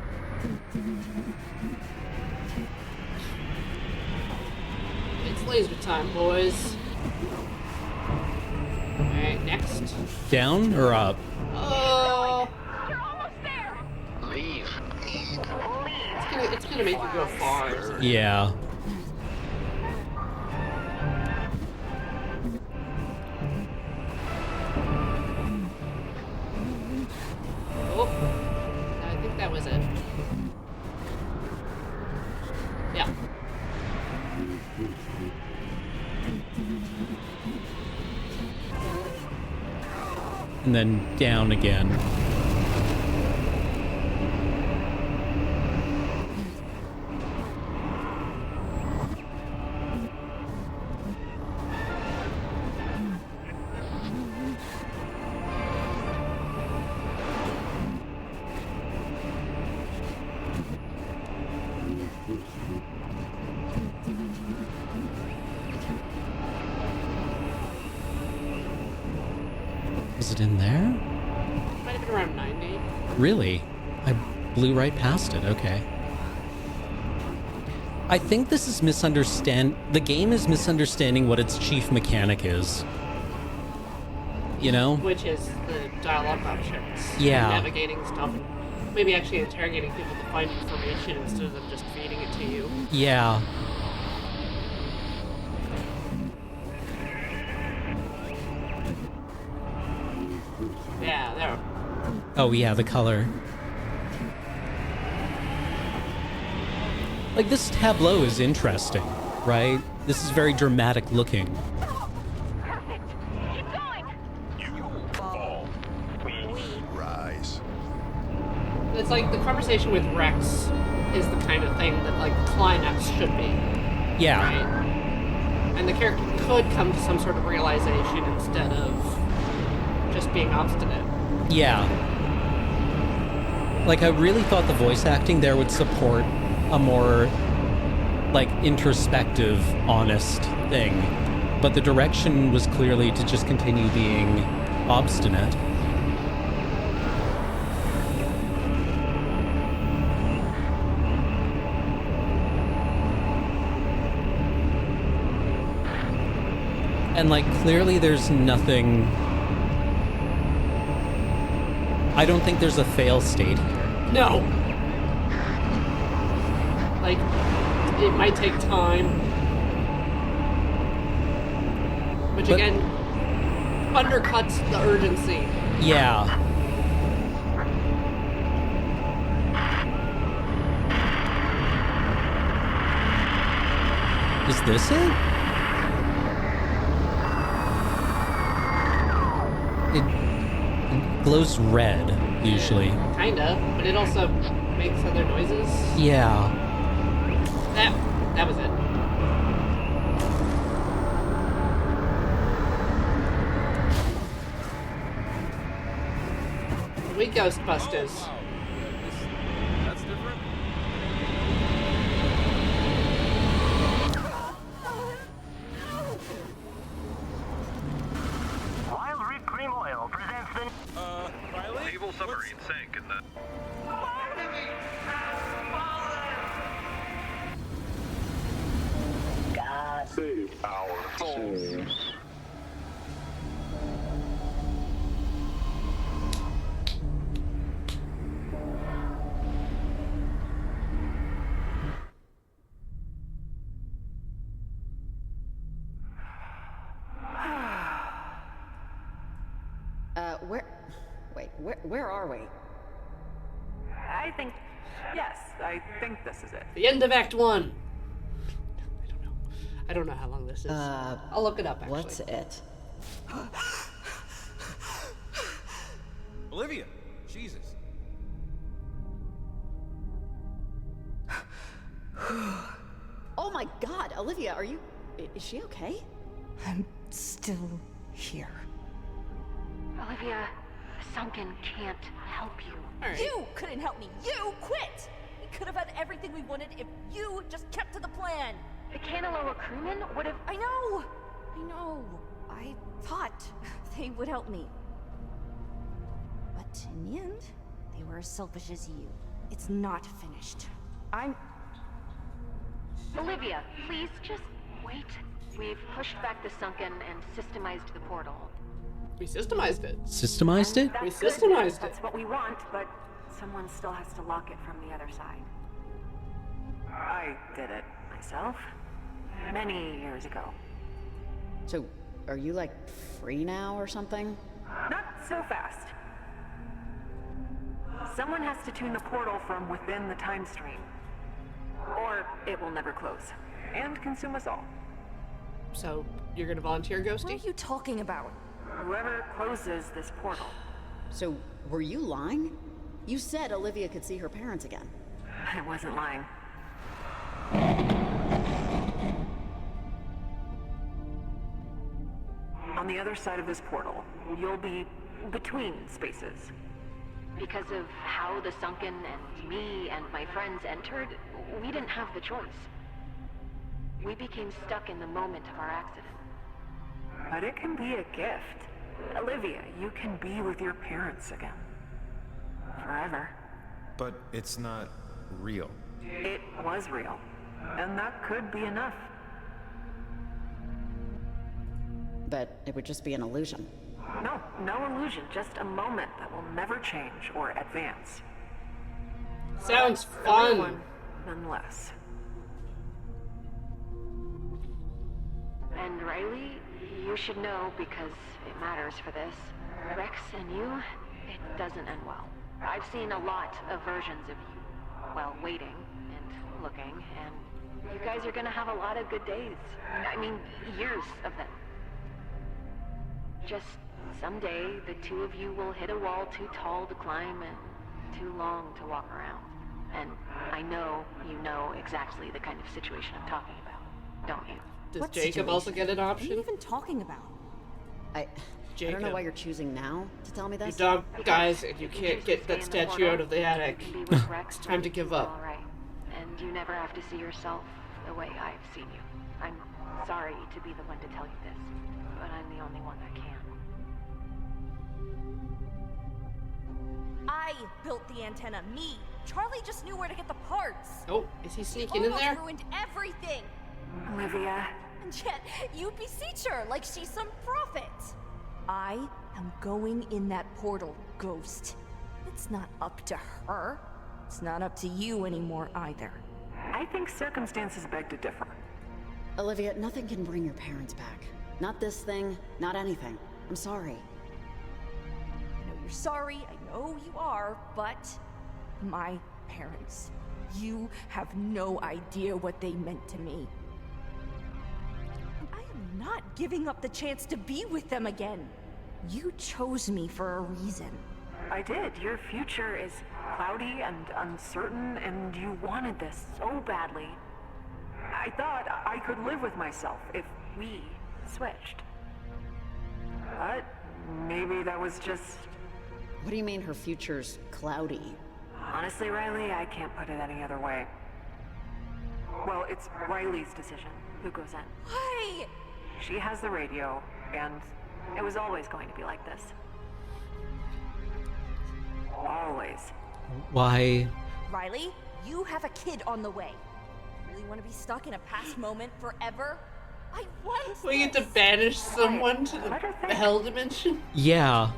It's laser time, boys. Alright, next. Down or up? You're almost there! Leave. it's gonna make you go far. Yeah. Oh, I think that was it. Yeah. And then down again. Is it in there? Might have been around 90. Really? I blew right past it. Okay. I think this is the game is misunderstanding what its chief mechanic is. You know? Which is the dialogue options. Yeah. Navigating stuff. Maybe actually interrogating people to find information instead of them just feeding it to you. Yeah. Yeah, there. Oh yeah, the color. Like, this tableau is interesting, right? This is very dramatic looking. Rise. It's like the conversation with Rex is the kind of thing that, like, the climax should be. Yeah. Right? And the character could come to some sort of realization instead of just being obstinate. Yeah. Like, I really thought the voice acting there would support a more, like, introspective, honest thing. But the direction was clearly to just continue being obstinate. And, like, clearly there's nothing... I don't think there's a fail state here. No! Like, it might take time. Which, again, undercuts the urgency. Yeah. Is this it? It glows red, usually. Kinda, but it also makes other noises. Yeah. That was it. We Ghostbusters. Oh, wow. That's different. Wild Reef Cream Oil presents the... Riley? Naval submarine sank in the... God Save our souls. Where are we? I think this is it. The end of Act 1. I don't know how long this is. I'll look it up, actually. What's it? Olivia! Jesus. Oh my God, Olivia, are you... Is she okay? I'm still here. Olivia, Sunken can't help you. Right. You couldn't help me. You quit! We could have had everything we wanted if you just kept to the plan. The Kanaloa crewmen would have... I know! I thought they would help me. But in the end, they were as selfish as you. It's not finished. Olivia, please just wait. We've pushed back the Sunken and systemized the portal. We systemized it. Systemized it? We systemized it. That's what we want, but someone still has to lock it from the other side. I did it myself. Many years ago. So, are you like free now or something? Not so fast. Someone has to tune the portal from within the time stream. Or it will never close. And consume us all. So, you're gonna volunteer, Ghosty? What are you talking about? Whoever closes this portal. So, were you lying? You said Olivia could see her parents again. I wasn't lying. On the other side of this portal, you'll be between spaces. Because of how the Sunken and me and my friends entered, we didn't have the choice. We became stuck in the moment of our accident. But it can be a gift. Olivia, you can be with your parents again. Forever. But it's not real. It was real. And that could be enough. But it would just be an illusion. No illusion. Just a moment that will never change or advance. Sounds A real fun. one, nonetheless. And Riley, you should know because it matters for this. Rex and you, it doesn't end well. I've seen a lot of versions of you while waiting and looking, and you guys are gonna have a lot of good days. I mean, years of them. Just someday, the two of you will hit a wall too tall to climb and too long to walk around. And I know you know exactly the kind of situation I'm talking about, don't you? Does What Jacob situation? also get an What are option? you even talking about? I don't know why you're choosing now to tell me You this. dumb guys, and you can't get that statue out of the attic. It's time to give up. Alright. And you never have to see yourself the way I've seen you. I'm sorry to be the one to tell you this, but I'm the only one that can. I built the antenna, me. Charlie just knew where to get the parts. Oh, is he sneaking in Almost there? ruined everything. Olivia. And yet, you beseech her like she's some prophet. I am going in that portal, Ghost. It's not up to her. It's not up to you anymore either. I think circumstances beg to differ. Olivia, nothing can bring your parents back. Not this thing, not anything. I'm sorry. I know you're sorry, I know you are, but my parents. You have no idea what they meant to me. And I am not giving up the chance to be with them again. You chose me for a reason. I did. Your future is cloudy and uncertain, and you wanted this so badly. I thought I could live with myself if we switched. But maybe that was just... What do you mean her future's cloudy? Honestly, Riley, I can't put it any other way. Well, it's Riley's decision who goes in. Why? She has the radio, and it was always going to be like this. Always. Why? Riley, you have a kid on the way. Really want to be stuck in a past moment forever? I want We get to banish someone to the hell dimension? Yeah.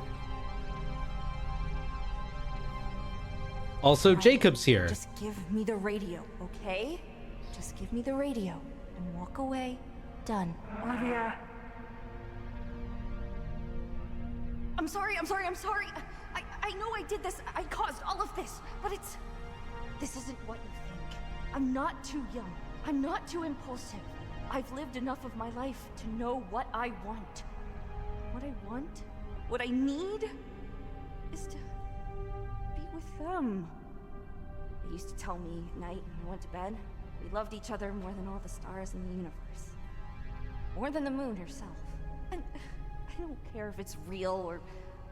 Also, Jacob's here. Just give me the radio, okay? Just give me the radio and walk away. Done. Olivia. I'm sorry. I know I did this. I caused all of this. But this isn't what you think. I'm not too young. I'm not too impulsive. I've lived enough of my life to know what I want. What I want, what I need, is to be with them. They used to tell me at night when I went to bed, we loved each other more than all the stars in the universe. More than the moon herself. And I don't care if it's real or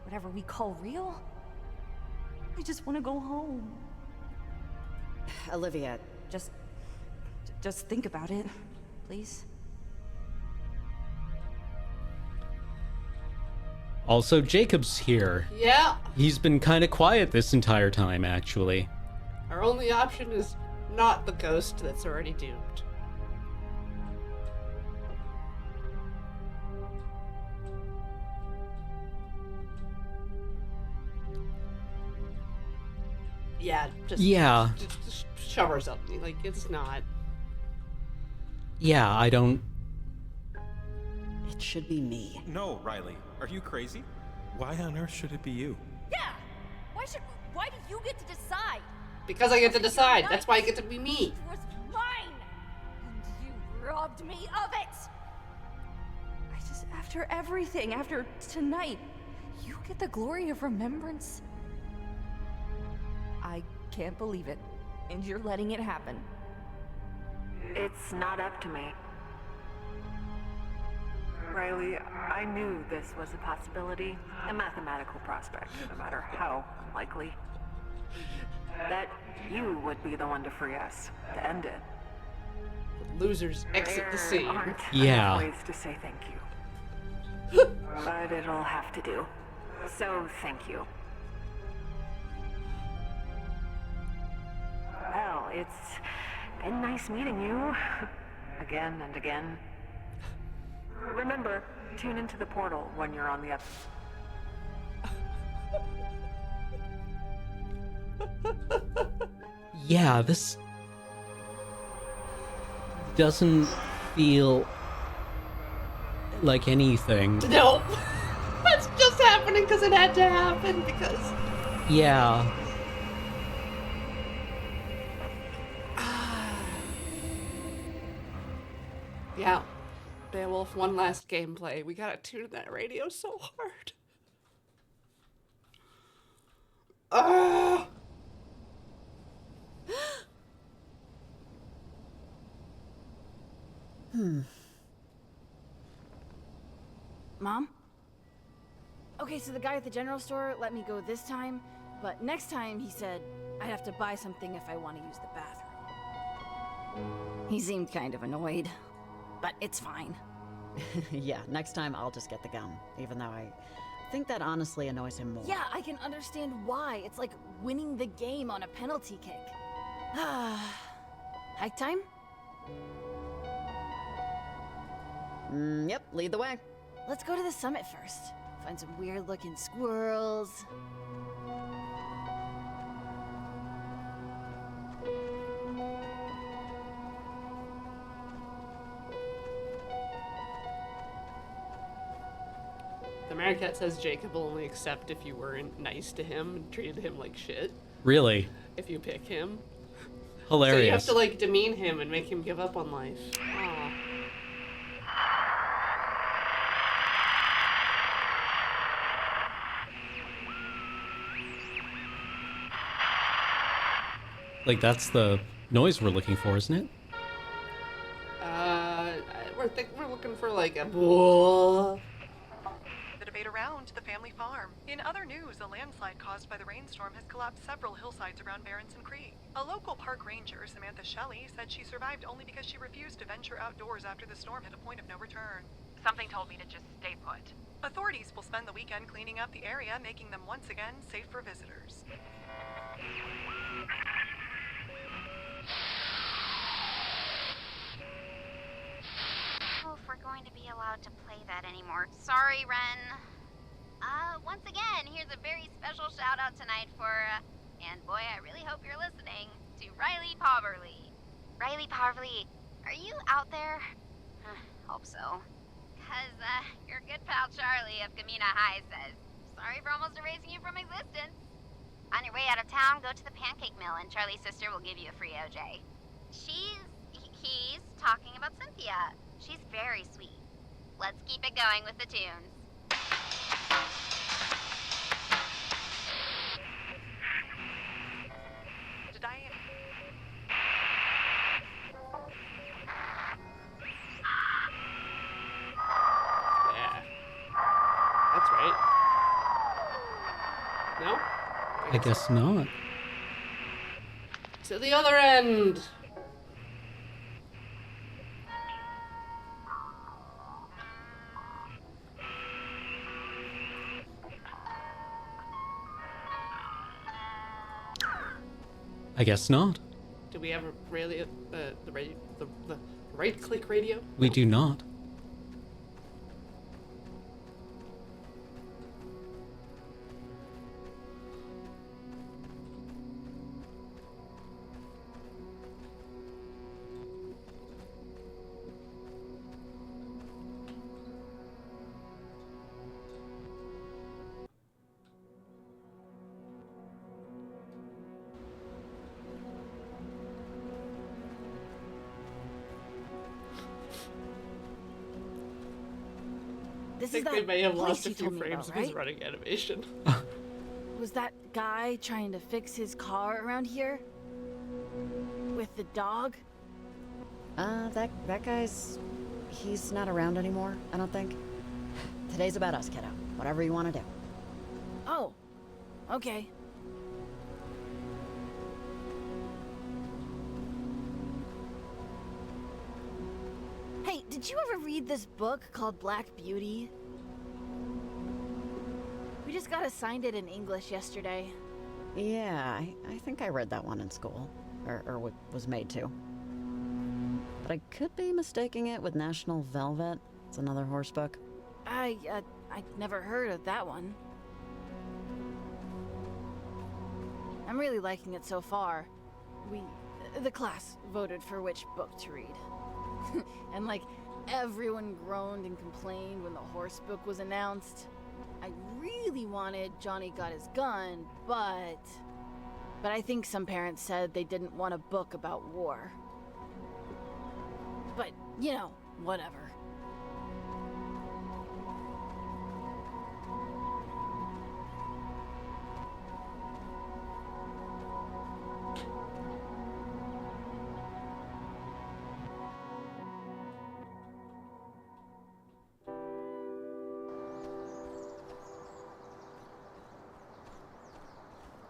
whatever we call real. I just want to go home. Olivia. Just think about it, please. Also, Jacob's here. Yeah. He's been kind of quiet this entire time, actually. Our only option is not the ghost that's already doomed. Yeah, just shove ourselves. Like, it's not. Yeah, I don't... It should be me. No, Riley. Are you crazy? Why on earth should it be you? Yeah! Why do you get to decide? Because I get to decide. That's why I get to be me. It was mine! And you robbed me of it! After everything, after tonight, you get the glory of remembrance? I can't believe it. And you're letting it happen. It's not up to me. Riley, I knew this was a possibility, a mathematical prospect, no matter how unlikely. That you would be the one to free us, to end it. Losers exit the scene. Aren't Yeah. enough ways to say thank you. But it'll have to do. So thank you. Well, it's been nice meeting you. Again and again. Remember, tune into the portal when you're on the up. Yeah, this doesn't feel like anything. Nope. That's just happening because it had to happen, because... Yeah. Yeah. Beowulf, one last gameplay. We gotta tune that radio so hard. Ah! Mom? Okay, so the guy at the general store let me go this time, but next time he said I'd have to buy something if I want to use the bathroom. He seemed kind of annoyed, but it's fine. Yeah, next time I'll just get the gum, even though I think that honestly annoys him more. Yeah, I can understand why. It's like winning the game on a penalty kick. Hike time? Yep, lead the way. Let's go to the summit first. Find some weird-looking squirrels. The Marionette says Jacob will only accept if you weren't nice to him and treated him like shit. Really? If you pick him. Hilarious. So you have to, like, demean him and make him give up on life. Aw. Like, that's the noise we're looking for, isn't it? We're looking for, like, a... Whoa. The debate around the family farm. In other news, a landslide caused by the rainstorm has collapsed several hillsides around Berenson Creek. A local park ranger, Samantha Shelley, said she survived only because she refused to venture outdoors after the storm hit a point of no return. Something told me to just stay put. Authorities will spend the weekend cleaning up the area, making them once again safe for visitors. If we're going to be allowed to play that anymore. Sorry, Ren. Once again, here's a very special shout out tonight for, and boy, I really hope you're listening, to Riley Poverly. Riley Poverly, are you out there? Hope so. Cause, your good pal Charlie of Camina High says, sorry for almost erasing you from existence. On your way out of town, go to the pancake mill and Charlie's sister will give you a free OJ. He's talking about Cynthia. She's very sweet. Let's keep it going with the tunes. Did I... Yeah. That's right. No? I guess not. To the other end! I guess not. Do we have a radio, the right-click radio? We do not. I think they may have lost a few frames of his running animation. Was that guy trying to fix his car around here? With the dog? That guy's... he's not around anymore, I don't think. Today's about us, kiddo. Whatever you want to do. Oh, okay. Hey, did you ever read this book called Black Beauty? We just got assigned it in English yesterday. Yeah, I think I read that one in school. Or was made to. But I could be mistaking it with National Velvet. It's another horse book. I never heard of that one. I'm really liking it so far. The class voted for which book to read. And like, everyone groaned and complained when the horse book was announced. I really wanted Johnny Got His Gun, but I think some parents said they didn't want a book about war. But, you know, whatever.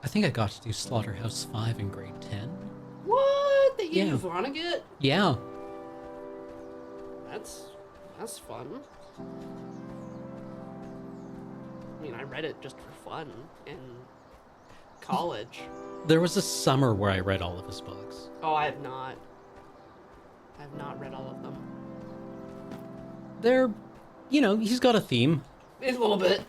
I think I got to do Slaughterhouse 5 in grade 10. What? They gave Yeah. you Vonnegut? Yeah. That's fun. I mean, I read it just for fun in college. There was a summer where I read all of his books. Oh, I have not. I have not read all of them. They're, you know, he's got a theme. A little bit.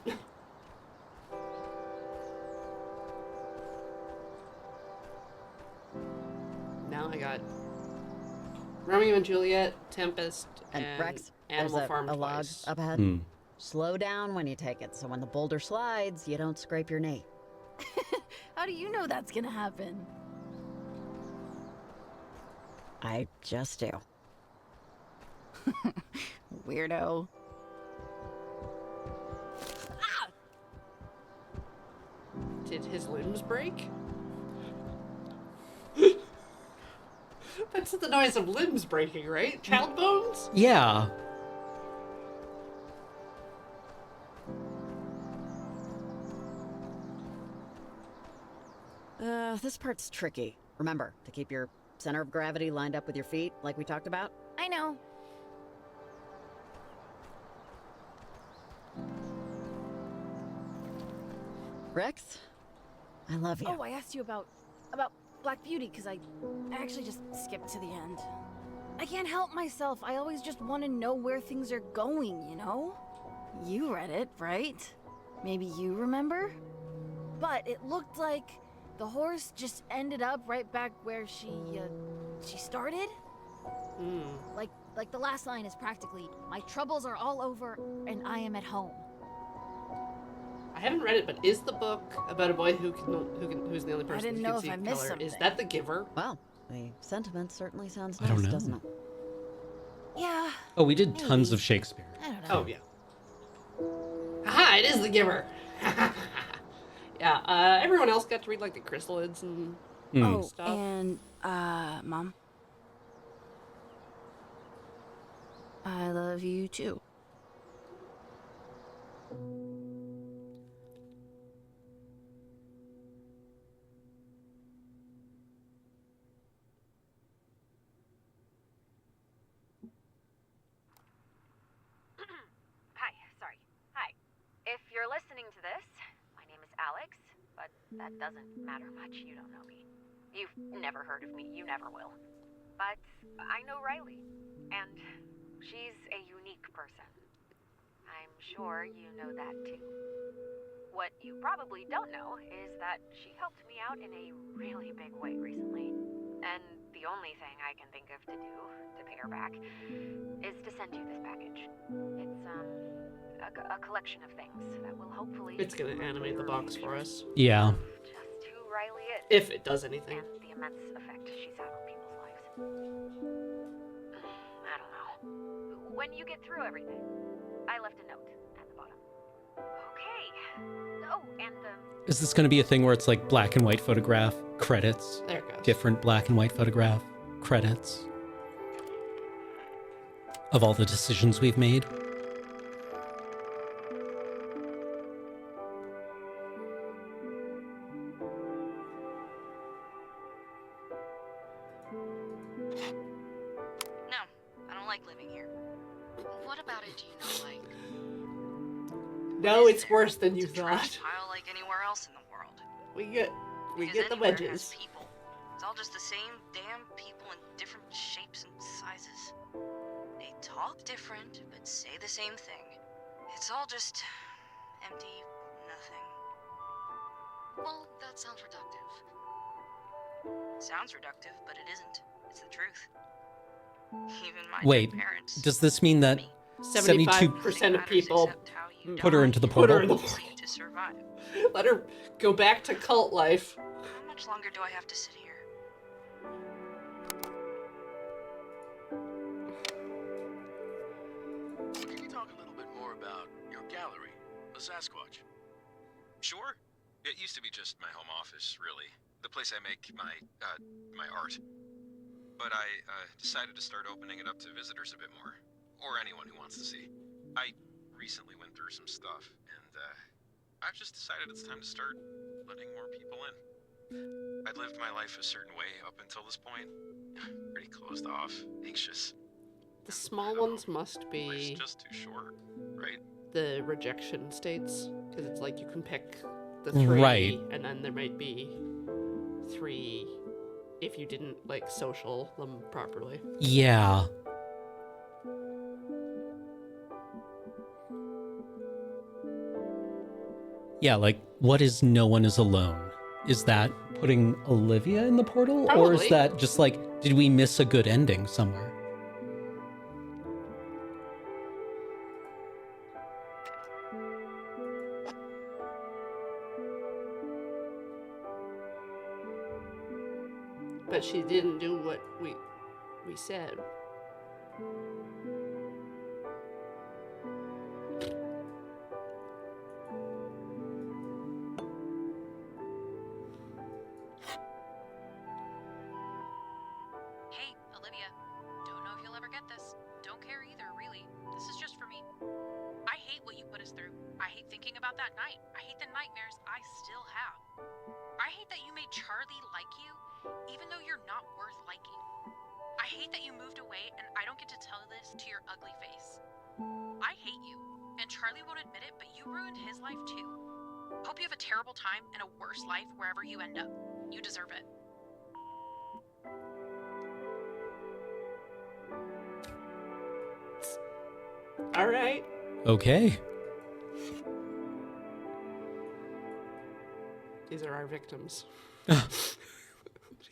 Now I got Romeo and Juliet, Tempest, and Rex, Animal there's Farm a log twice. up ahead. Slow down when you take it, so when the boulder slides, you don't scrape your knee. How do you know that's gonna happen? I just do. Weirdo. Did his limbs break? That's the noise of limbs breaking, right? Child bones? Yeah. This part's tricky. Remember, to keep your center of gravity lined up with your feet, like we talked about. I know. Rex, I love you. Oh, I asked you about Black Beauty because I actually just skipped to the end. I can't help myself. I always just want to know where things are going, you know? You read it, right? Maybe you remember? But it looked like the horse just ended up right back where she started. Like the last line is practically, "My troubles are all over and I am at home." I haven't read it, but is the book about a boy who's the only person didn't who know can if see I missed color? Is something. that The Giver? Well, the sentiment certainly sounds I don't nice, know. doesn't it? Yeah. Oh, we did tons of Shakespeare. I don't know. Oh yeah. Aha! It is The Giver. Yeah. Everyone else got to read like the chrysalids and Oh, stuff. and Mom, I love you too. Hi, sorry. Hi. If you're listening to this, my name is Alex, but that doesn't matter much. You don't know me. You've never heard of me. You never will. But I know Riley, and she's a unique person. I'm sure you know that too. What you probably don't know is that she helped me out in a really big way recently. And the only thing I can think of to do to pay her back is to send you this package. It's a collection of things that will hopefully... It's gonna animate the box for us. Yeah. Just who Riley is. If it does anything. And the immense effect she's had on people's lives. I don't know. When you get through everything, I left a note, and Okay. Oh, and Is this going to be a thing where it's like black and white photograph, credits, There it goes. different black and white photograph, credits of all the decisions we've made? No, I don't like living here. What about it do you not like? No, it's worse than you thought. Pile like anywhere else in the world. We get Because the anywhere wedges. has people. It's all just the same damn people in different shapes and sizes. They talk different, but say the same thing. It's all just empty nothing. Well, that sounds reductive. Sounds reductive, but it isn't. It's the truth. Even my Wait, dead parents. does this mean that 75% of people put her into the put her portal? in the portal. To survive. Let her go back to cult life. How much longer do I have to sit here? Can you talk a little bit more about your gallery, the Sasquatch? Sure. It used to be just my home office, really. The place I make my art. But I decided to start opening it up to visitors a bit more. Or anyone who wants to see. I recently went through some stuff, and I've just decided it's time to start letting more people in. I'd lived my life a certain way up until this point. Pretty closed off, anxious. The small ones must Life's be just too short, right? the rejection states, because it's like you can pick the 3, Right. and then there might be 3 if you didn't like social them properly. Yeah. Yeah, like, what is no one is alone? Is that putting Olivia in the portal? Or is Probably. that just like, did we miss a good ending somewhere? But she didn't do what we said. Hey, Olivia. Don't know if you'll ever get this. Don't care either, really. This is just for me. I hate what you put us through. I hate thinking about that night. I hate the nightmares I still have. I hate that you made Charlie like you, even though you're not worth liking. I hate that you moved away and I don't get to tell this to your ugly face. I hate you, and Charlie won't admit it, but you ruined his life too. Hope you have a terrible time and a worse life wherever you end up. You deserve it. All right. Okay. These are our victims.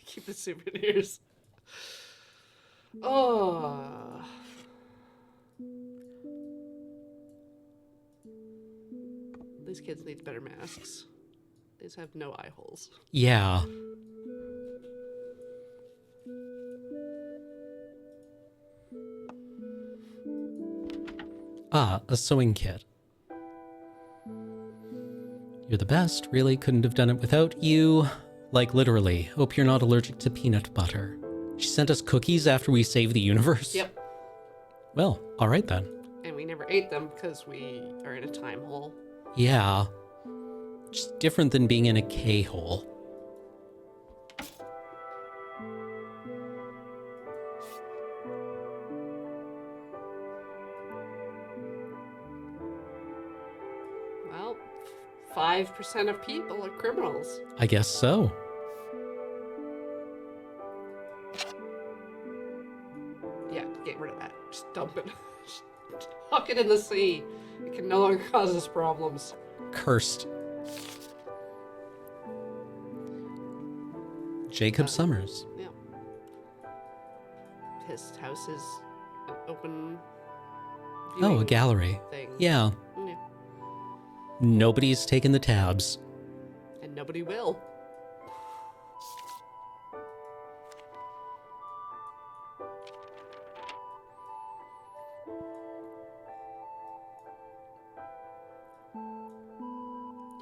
Keep the souvenirs. Oh. These kids need better masks. These have no eye holes. Yeah. Ah, a sewing kit. You're the best. Really couldn't have done it without you. Like, literally. Hope you're not allergic to peanut butter. She sent us cookies after we saved the universe? Yep. Well, alright then. And we never ate them because we are in a time hole. Yeah. Just different than being in a K-hole. Well, 5% of people are criminals. I guess so. Yeah, get rid of that. Just dump it. Just huck it in the sea. It can no longer cause us problems. Cursed. Jacob Summers. Yeah. His house is an open. Oh, a viewing gallery. Thing. Yeah. Yeah. Nobody's taken the tabs. And nobody will.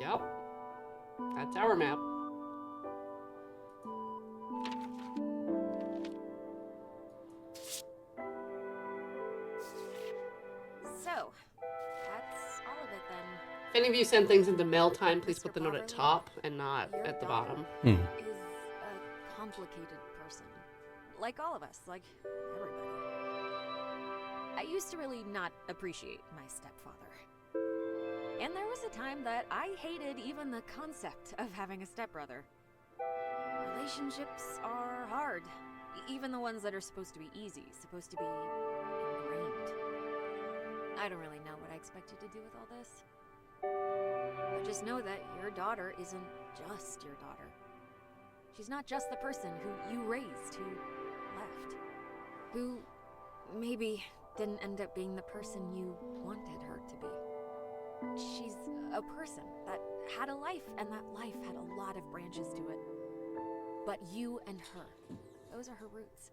Yep. That's our map. So, that's all of it then. If any of you send things into mail time, please put the note at top and not at the bottom. Is a complicated person. Like all of us, like everybody. I used to really not appreciate my stepfather. And there was a time that I hated even the concept of having a stepbrother. Relationships are hard. Even the ones that are supposed to be easy, supposed to be ingrained. I don't really know what I expect you to do with all this. But just know that your daughter isn't just your daughter. She's not just the person who you raised, who left. Who maybe didn't end up being the person you wanted her to be. She's a person that had a life, and that life had a lot of branches to it. But you and her, those are her roots.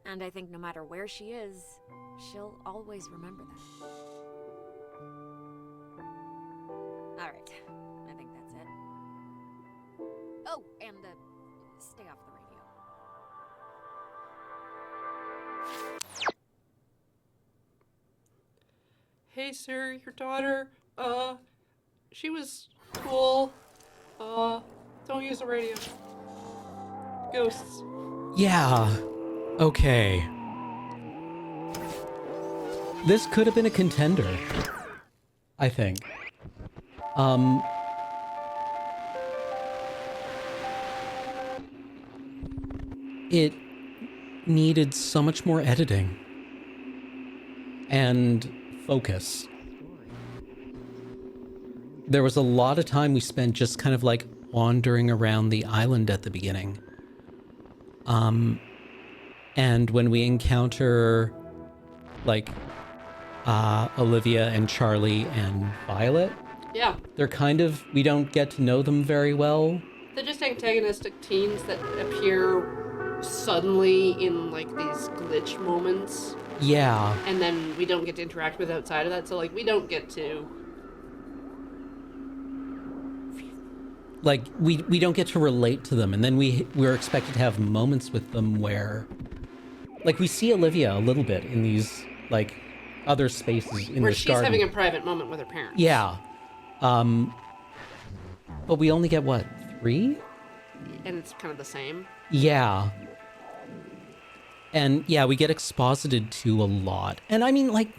And I think no matter where she is, she'll always remember that. Alright, I think that's it. Oh, and stay off the radio. Hey, sir, your daughter, she was cool. Don't use the radio. Ghosts. Yeah. Okay. This could have been a contender, I think. It needed so much more editing and focus. There was a lot of time we spent just kind of like wandering around the island at the beginning. And when we encounter like Olivia and Charlie and Violet, Yeah. they're kind of, we don't get to know them very well. They're just antagonistic teens that appear suddenly in like these glitch moments. Yeah. And then we don't get to interact with outside of that, so like we don't get to Like we don't get to relate to them, and then we're expected to have moments with them where like we see Olivia a little bit in these like other spaces in where this she's garden. having a private moment with her parents. Yeah. But we only get what, 3? And it's kind of the same. Yeah. And yeah, we get exposited to a lot. And I mean, like,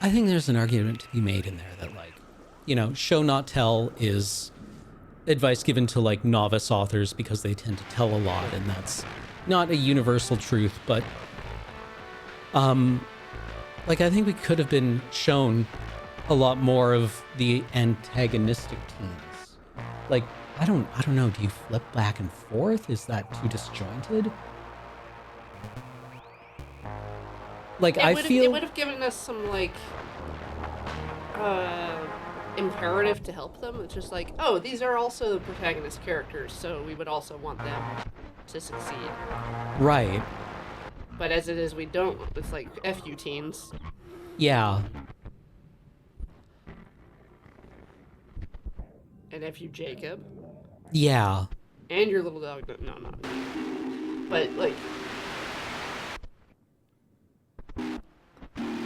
I think there's an argument to be made in there that, like, you know, show not tell is advice given to like novice authors because they tend to tell a lot, and that's not a universal truth, but like I think we could have been shown a lot more of the antagonistic teams. Like, I don't know, do you flip back and forth? Is that too disjointed? Like, I feel it would have given us some like imperative to help them. It's just like, oh, these are also the protagonist characters, so we would also want them to succeed. Right. But as it is, we don't. It's like, F you teens. Yeah. And F you Jacob. Yeah. And your little dog. No. But, like,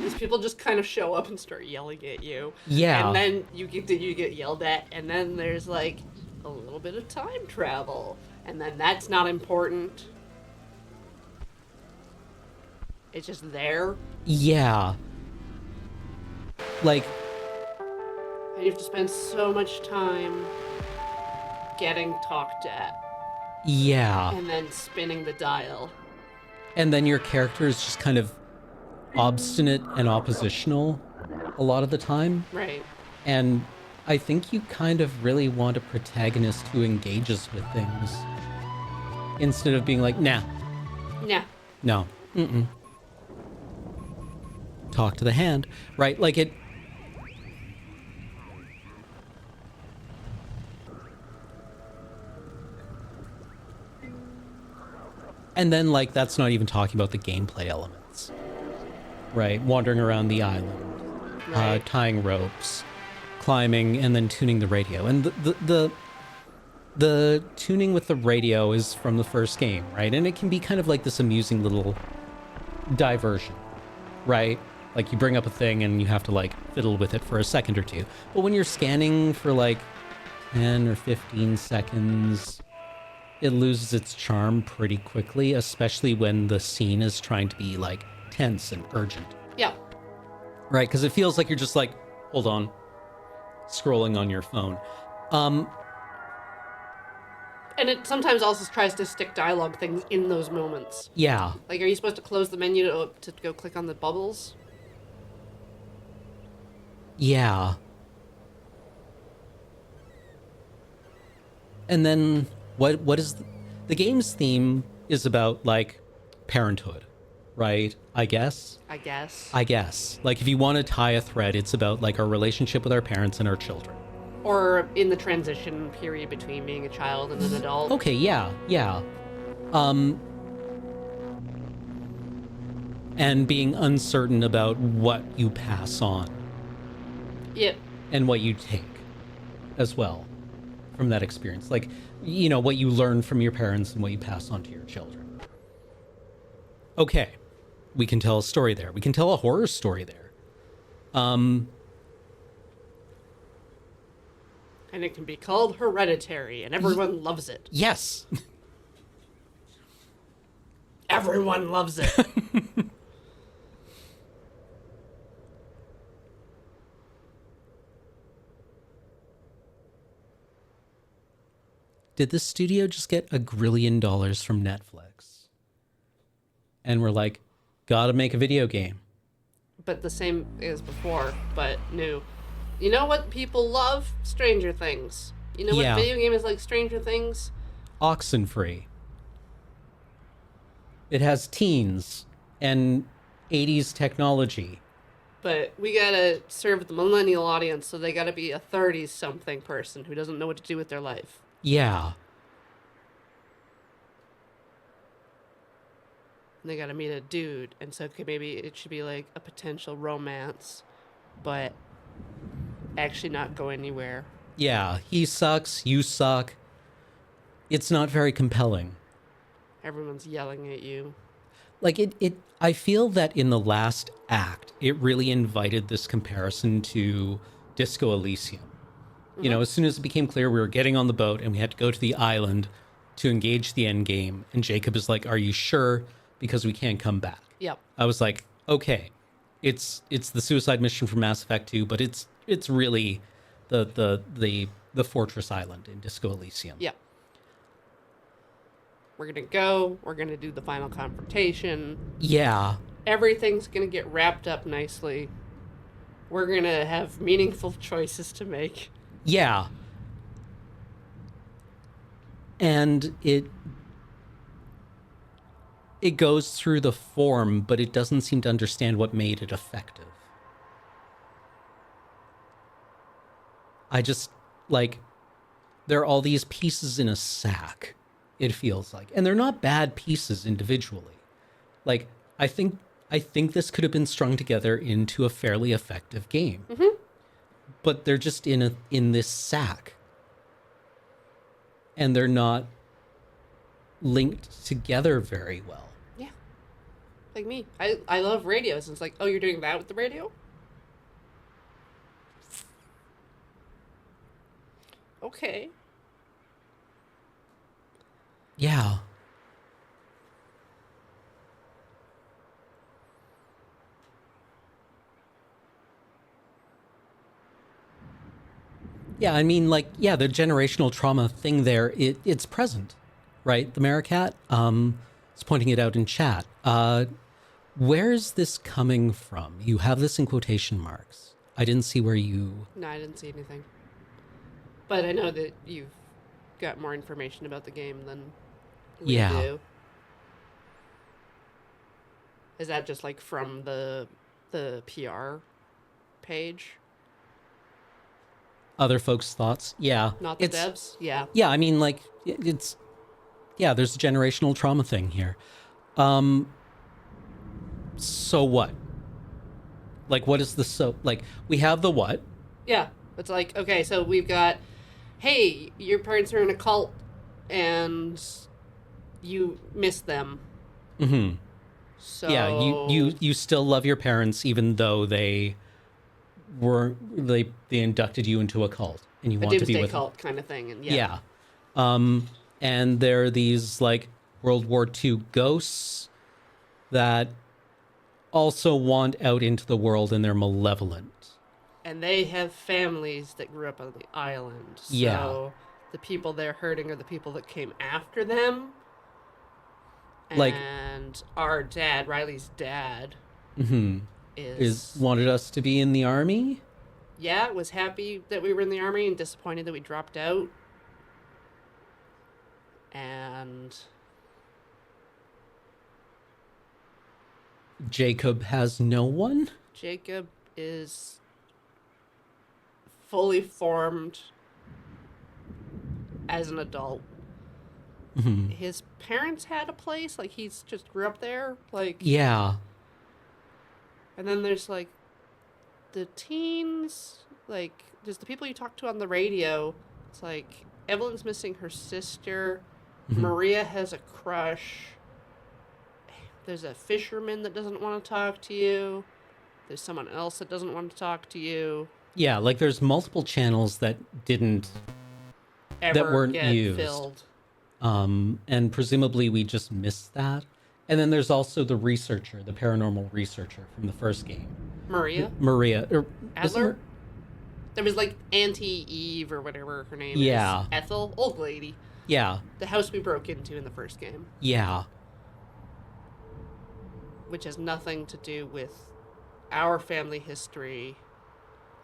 these people just kind of show up and start yelling at you. Yeah. And then you get yelled at, and then there's, like, a little bit of time travel. And then that's not important. It's just there. Yeah. Like, And you have to spend so much time getting talked at. yeah. And then spinning the dial. And then your character is just kind of obstinate and oppositional a lot of the time. Right. And I think you kind of really want a protagonist who engages with things instead of being like, nah. Nah. No. Mm-mm. Talk to the hand. Right? Like it... And then, like, that's not even talking about the gameplay elements. Right? Wandering around the island. Right. Tying ropes. climbing and then tuning the radio. And the tuning with the radio is from the first game, right? And it can be kind of like this amusing little diversion, right? Like you bring up a thing and you have to like fiddle with it for a second or two. But when you're scanning for like 10 or 15 seconds, it loses its charm pretty quickly, especially when the scene is trying to be like tense and urgent. Yeah. Right, because it feels like you're just like, hold on, scrolling on your phone. And it sometimes also tries to stick dialogue things in those moments. Yeah. Like, are you supposed to close the menu to go click on the bubbles? Yeah. And then what is the game's theme is about like parenthood, right? I guess. Like if you want to tie a thread, it's about like our relationship with our parents and our children. Or in the transition period between being a child and an adult. Okay, yeah. And being uncertain about what you pass on. Yep. And what you take as well from that experience. Like, you know, what you learn from your parents and what you pass on to your children. Okay. We can tell a story there. We can tell a horror story there. And it can be called Hereditary, and everyone loves it. Yes. Everyone loves it. Did the studio just get $1 grillion from Netflix? And we're like, gotta make a video game. But the same as before, but new. You know what people love? Stranger Things. You know what video game is like Stranger Things? Oxenfree. It has teens and 80s technology. But we gotta serve the millennial audience, so they gotta be a 30-something person who doesn't know what to do with their life. Yeah. And they gotta meet a dude, and so maybe it should be like a potential romance, but actually not go anywhere. Yeah, he sucks, you suck. It's not very compelling. Everyone's yelling at you. Like I feel that in the last act, it really invited this comparison to Disco Elysium. You know, as soon as it became clear we were getting on the boat and we had to go to the island to engage the end game, and Jacob is like, "Are you sure? Because we can't come back." Yep. I was like, okay, it's the suicide mission from Mass Effect 2, but it's really the Fortress Island in Disco Elysium. Yep. We're gonna go. We're gonna do the final confrontation. Yeah. Everything's gonna get wrapped up nicely. We're gonna have meaningful choices to make. Yeah. And it goes through the form, but it doesn't seem to understand what made it effective. I just, like, there are all these pieces in a sack, it feels like. And they're not bad pieces individually. Like, I think this could have been strung together into a fairly effective game. Mm-hmm. But they're just in this sack. And they're not linked together very well. Yeah. Like me. I love radios. And it's like, oh, you're doing that with the radio? Okay. Yeah. Yeah, I mean, like, yeah, the generational trauma thing there, it's present, right? The Maricat is pointing it out in chat. Where's this coming from? You have this in quotation marks. I didn't see where you... No, I didn't see anything. But I know that you've got more information about the game than we do. Is that just, like, from the PR page? Other folks' thoughts? Yeah. Not the devs? Yeah. Yeah, I mean, like, it's... Yeah, there's a generational trauma thing here. So what? Like, what is the so... Like, we have the what? Yeah. It's like, okay, so we've got, hey, your parents are in a cult and you miss them. Mm-hmm. So Yeah, you still love your parents even though they inducted you into a cult and you a want to be doomsday with cult kind of thing, and yeah. And there are these like World War II ghosts that also want out into the world and they're malevolent. And they have families that grew up on the island. So Yeah. the people they're hurting are the people that came after them. Like- And our dad, Riley's dad, Is wanted us to be in the army? yeah, was happy that we were in the army and disappointed that we dropped out. And Jacob has no one? Jacob is fully formed as an adult. Mhm. His parents had a place, like he's just grew up there, like Yeah. And then there's like the teens, like just the people you talk to on the radio. It's like Evelyn's missing her sister. Mhm. Maria has a crush. There's a fisherman that doesn't want to talk to you. There's someone else that doesn't want to talk to you. Yeah, like there's multiple channels that didn't that Ever weren't get used. filled. And presumably we just missed that. And then there's also the researcher, the paranormal researcher from the first game. Maria? Maria. Adler? There was like Auntie Eve or whatever her name Yeah. is. Ethel? Old lady. Yeah. The house we broke into in the first game. Yeah. Which has nothing to do with our family history.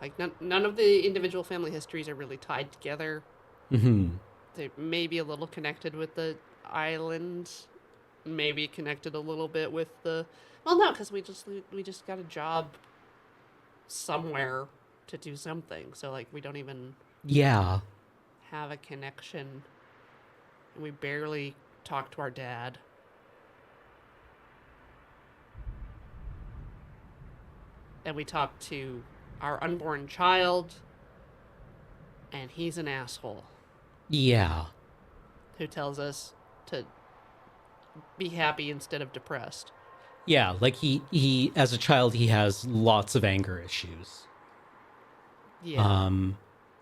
Like, none of the individual family histories are really tied together. Mm-hmm. They may be a little connected with the island. Maybe connected a little bit with the... Well, no, because we just got a job somewhere to do something. So, like, we don't even... Yeah. have a connection. And we barely talk to our dad. And we talk to our unborn child, and he's an asshole Yeah. who tells us to be happy instead of depressed. Yeah, like he as a child he has lots of anger issues. Yeah.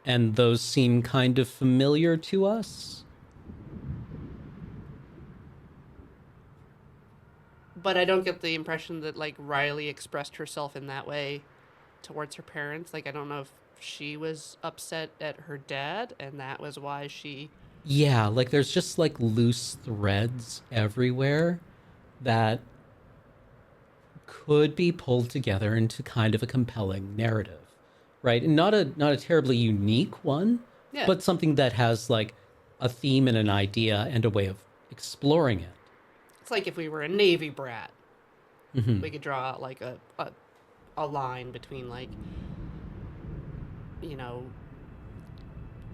And those seem kind of familiar to us. But I don't get the impression that, like, Riley expressed herself in that way towards her parents. Like, I don't know if she was upset at her dad, and that was why she... Yeah, like there's just like loose threads everywhere that could be pulled together into kind of a compelling narrative, right? And not a terribly unique one, Yeah. but something that has like a theme and an idea and a way of exploring it. It's like if we were a Navy brat. Mhm. We could draw, like, a line between, like, you know,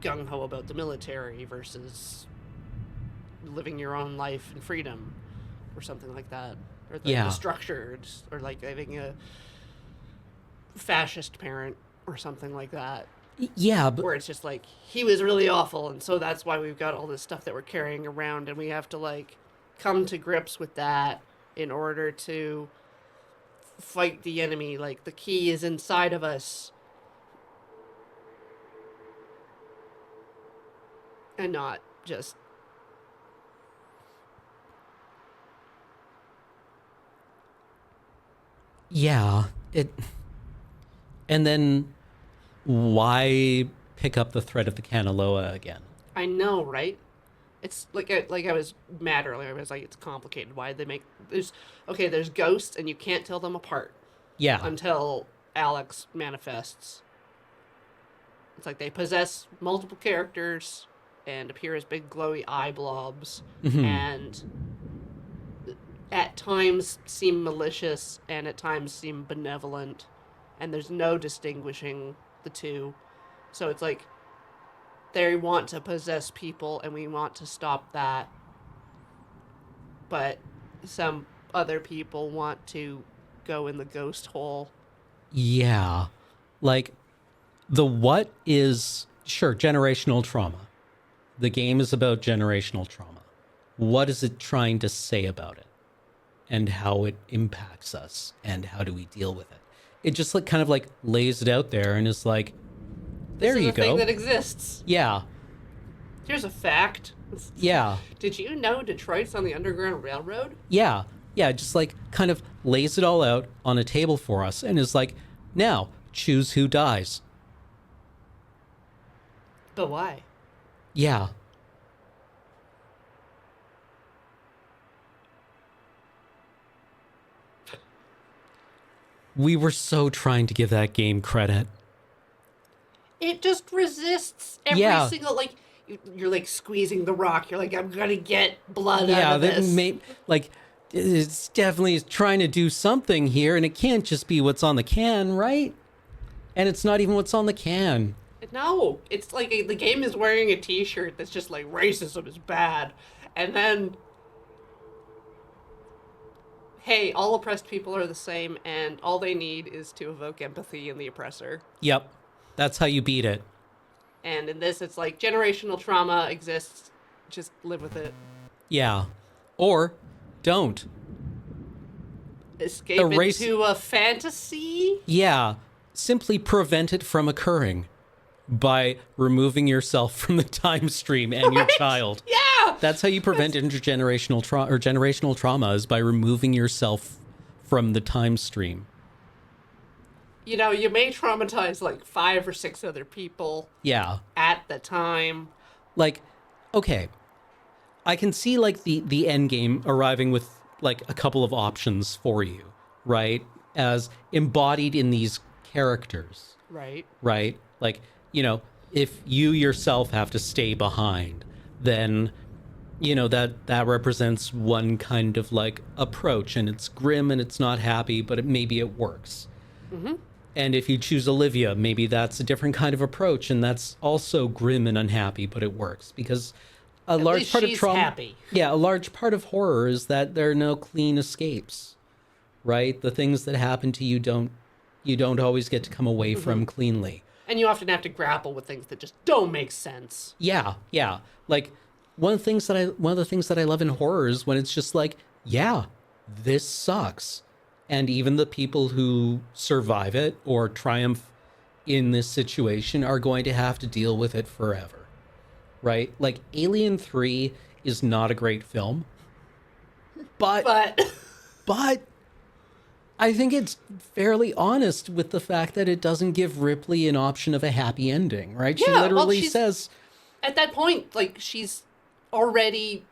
gung-ho about the military versus living your own life in freedom or something like that. Or the structured, or like having a fascist parent or something like that. Yeah, but... Where it's just like, he was really awful, and so that's why we've got all this stuff that we're carrying around, and we have to, like, come to grips with that in order to fight the enemy. Like, the key is inside of us. And not just... Yeah, and then why pick up the thread of the Kanaloa again? I know, right? It's like I was mad earlier. I was like, it's complicated. Why they make... There's ghosts, and you can't tell them apart. Yeah. Until Alex manifests. It's like they possess multiple characters and appear as big glowy eye blobs. Mhm. And at times seem malicious and at times seem benevolent. And there's no distinguishing the two. So it's like they want to possess people and we want to stop that. But some other people want to go in the ghost hole. Yeah. Like, The what is, sure, generational trauma. The game is about generational trauma. What is it trying to say about it? And how it impacts us? And how do we deal with it? It just like kind of like lays it out there and is like, there This is you a thing go. that exists. Yeah. Here's a fact. Yeah. Did you know Detroit's on the Underground Railroad? Yeah. Yeah. Just like kind of lays it all out on a table for us and is like, now choose who dies. But why? Yeah. We were so trying to give that game credit. It just resists every Yeah. single, like, you're like squeezing the rock. You're like, I'm gonna get blood Yeah, out of that this. like it's definitely trying to do something here, and it can't just be what's on the can, right? And it's not even what's on the can. No, it's like the game is wearing a T-shirt that's just like racism is bad, and then, hey, all oppressed people are the same, and all they need is to evoke empathy in the oppressor. Yep. That's how you beat it. And in this, it's like generational trauma exists. Just live with it. Yeah. Or don't. Escape Erase- into a fantasy? Yeah. Simply prevent it from occurring by removing yourself from the time stream and your child. Yeah. That's how you prevent intergenerational trauma or generational trauma, is by removing yourself from the time stream. You know, you may traumatize like 5 or 6 other people. Yeah. At the time. Like, okay, I can see like the end game arriving with like a couple of options for you, right? As embodied in these characters. Right. Right? Like, you know, if you yourself have to stay behind, then, you know, that represents one kind of like approach, and it's grim and it's not happy, but maybe it works. Mm-hmm. And if you choose Olivia, maybe that's a different kind of approach, and that's also grim and unhappy, but it works because a At large least part of she's trauma. happy. Yeah, a large part of horror is that there are no clean escapes, right? The things that happen to you don't always get to come away from cleanly. And you often have to grapple with things that just don't make sense. Yeah, yeah. Like one of the things that I love in horror is when it's just like, yeah, this sucks. And even the people who survive it or triumph in this situation are going to have to deal with it forever. Right? Like Alien 3 is not a great film. But I think it's fairly honest with the fact that it doesn't give Ripley an option of a happy ending, right? She Yeah, literally she's- says, At that point, like, she's already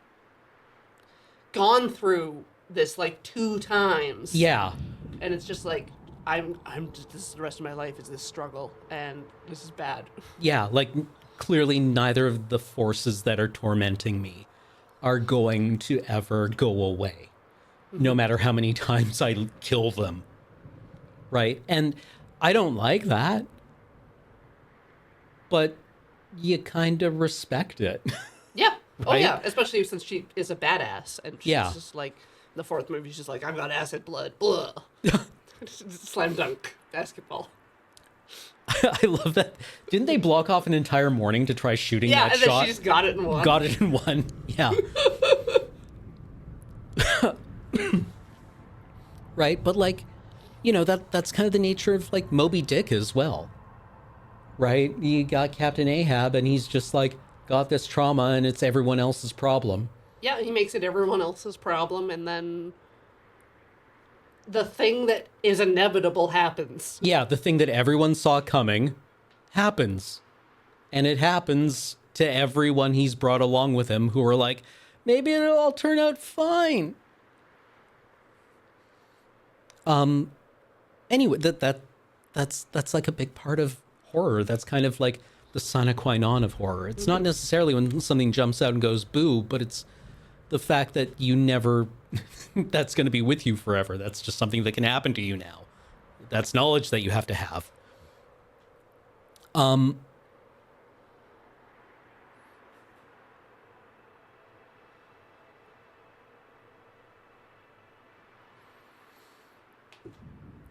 gone through this like 2 times. yeah, And it's just like, I'm just, this is the rest of my life is this struggle, and this is bad. yeah, like clearly neither of the forces that are tormenting me are going to ever go away, no matter how many times I kill them. Right? And I don't like that, but you kind of respect it. Yeah. Oh Right? yeah, especially since she is a badass, and she's Yeah. just like, the 4th movie, she's just like, I've got acid blood, blah. Slam dunk basketball. I love that. Didn't they block off an entire morning to try shooting Yeah, that and then shot? she just got it in one. Got it in one. Yeah. Right, but like, you know, that's kind of the nature of like Moby Dick as well. Right? You got Captain Ahab and he's just like got this trauma and it's everyone else's problem. Yeah, he makes it everyone else's problem, and then the thing that is inevitable happens. Yeah, the thing that everyone saw coming happens. And it happens to everyone he's brought along with him who are like, maybe it'll all turn out fine. Anyway, that's like a big part of horror. That's kind of like the sine qua non of horror. It's not necessarily when something jumps out and goes boo, but it's the fact that you never that's going to be with you forever. That's just something that can happen to you now. That's knowledge that you have to have.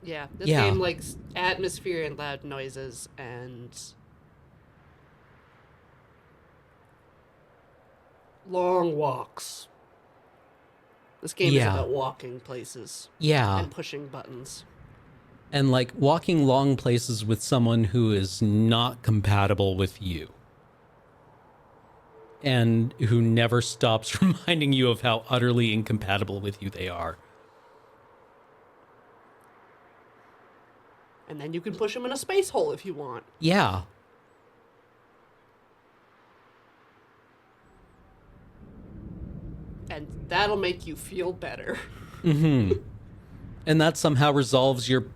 Yeah, this Yeah. game likes atmosphere and loud noises and long walks. This game is Yeah. about walking places. Yeah. And pushing buttons. And like walking long places with someone who is not compatible with you. And who never stops reminding you of how utterly incompatible with you they are. And then you can push them in a space hole if you want. Yeah. And that'll make you feel better. Mm-hmm. And that somehow resolves your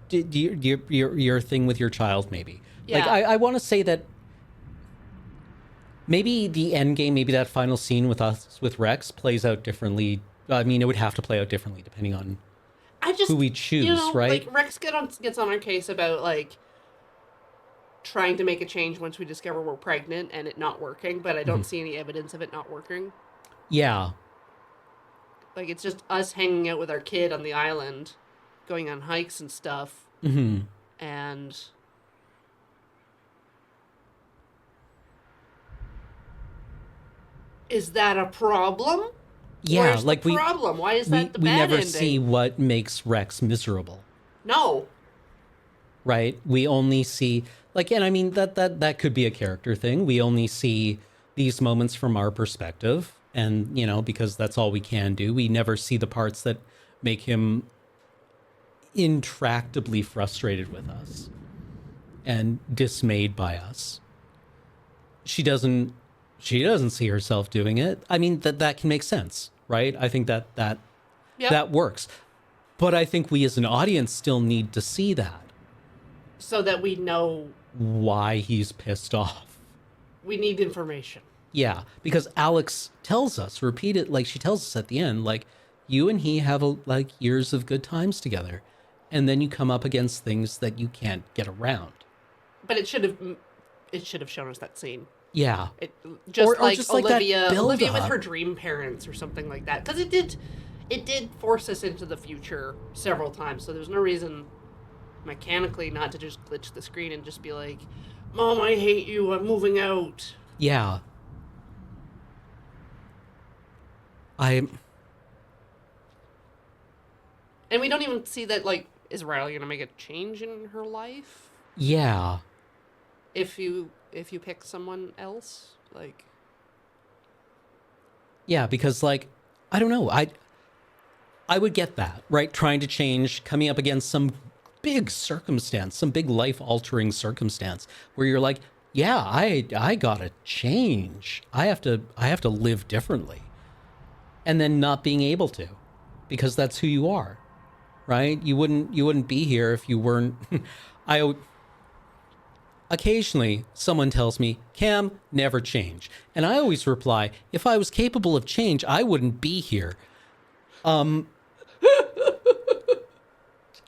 thing with your child, maybe. Yeah. Like, I want to say that maybe the end game, maybe that final scene with Rex plays out differently. I mean, it would have to play out differently depending on who we choose, right? Like Rex gets on our case about like trying to make a change once we discover we're pregnant and it not working, but I don't see any evidence of it not working. Yeah. Like it's just us hanging out with our kid on the island, going on hikes and stuff, and is that a problem? Yeah, Where's like the problem? Why is that the bad never ending? see what makes Rex miserable, No. right? We only see and I mean that could be a character thing. We only see these moments from our perspective, and because that's all we can do. We never see the parts that make him intractably frustrated with us and dismayed by us. She doesn't see herself doing it. I mean, that can make sense, right? I think that works. But I think we as an audience still need to see that. So that we know why he's pissed off. We need information. Yeah, because Alex tells us, she tells us at the end, like, you and he have years of good times together. And then you come up against things that you can't get around. But it should have shown us that scene. Yeah. Just or like just Olivia, that Olivia with build-up. her dream parents or something like that. Because it did force us into the future several times. So there's no reason mechanically not to just glitch the screen and just be like, Mom, I hate you, I'm moving out. Yeah. And we don't even see that, like, is Riley gonna make a change in her life? Yeah. If you pick someone else? Like, yeah, because I don't know. I would get that, right? Trying to change, coming up against some big circumstance, some big life-altering circumstance where you're like, yeah, I gotta change. I have to live differently. And then not being able to, because that's who you are, right? You wouldn't be here if you weren't. Occasionally, someone tells me, Cam, never change. And I always reply, if I was capable of change, I wouldn't be here. And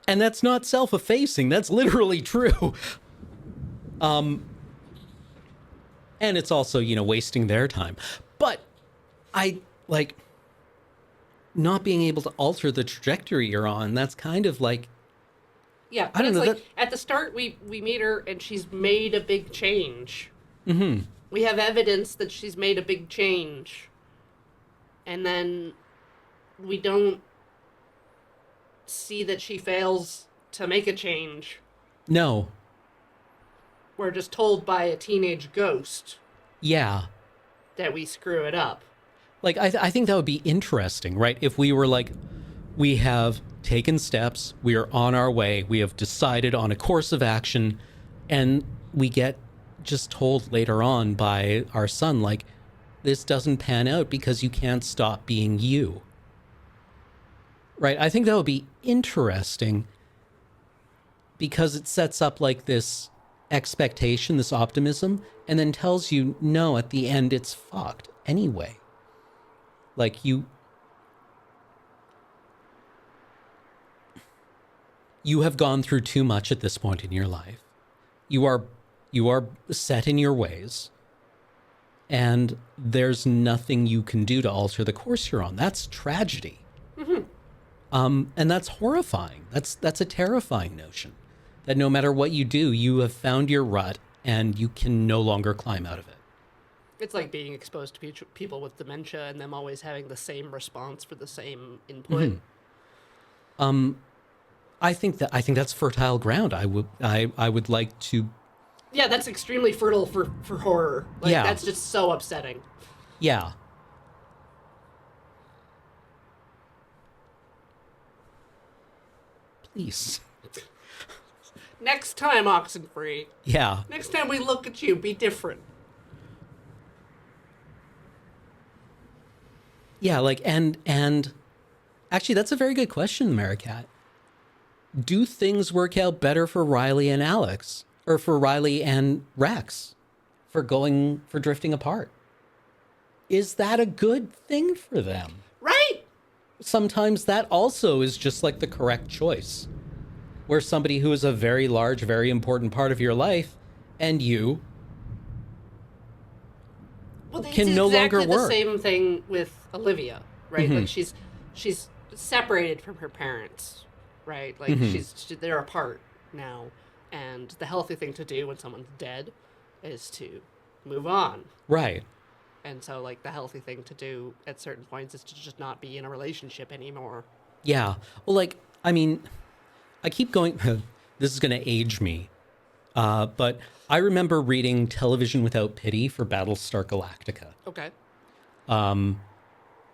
that's not self-effacing. That's literally true. And it's also, wasting their time. But I not being able to alter the trajectory you're on. That's kind of yeah, but it's like at the start we meet her and she's made a big change. Mm-hmm. We have evidence that she's made a big change. And then we don't see that she fails to make a change. No. We're just told by a teenage ghost. Yeah. That we screw it up. I think that would be interesting, right? If we were we have taken steps, we are on our way, we have decided on a course of action, and we get just told later on by our son, this doesn't pan out because you can't stop being you. Right? I think that would be interesting because it sets up this expectation, this optimism, and then tells you, no, at the end it's fucked anyway. You have gone through too much at this point in your life. You are set in your ways, and there's nothing you can do to alter the course you're on. That's tragedy. Mm-hmm. And that's horrifying. That's a terrifying notion, that no matter what you do, you have found your rut and you can no longer climb out of it. It's like being exposed to people with dementia and them always having the same response for the same input. I think that's fertile ground. I would like to. Yeah, that's extremely fertile for horror. Like, Yeah. that's just so upsetting. Yeah. Please. Next time, Oxenfree. Yeah. Next time we look at you, be different. Yeah, like and actually that's a very good question, Maricat. Do things work out better for Riley and Alex? Or for Riley and Rex for drifting apart? Is that a good thing for them? Right. Sometimes that also is just like the correct choice. Where somebody who is a very large, very important part of your life and you can no longer work. It's exactly the same thing with Olivia, right? Mhm. Like she's separated from her parents, right? Like they're apart now, and the healthy thing to do when someone's dead is to move on. Right. And so, like, the healthy thing to do at certain points is to just not be in a relationship anymore. Yeah. Well, like, I mean, I keep going, this is going to age me, but I remember reading Television Without Pity for Battlestar Galactica. Okay.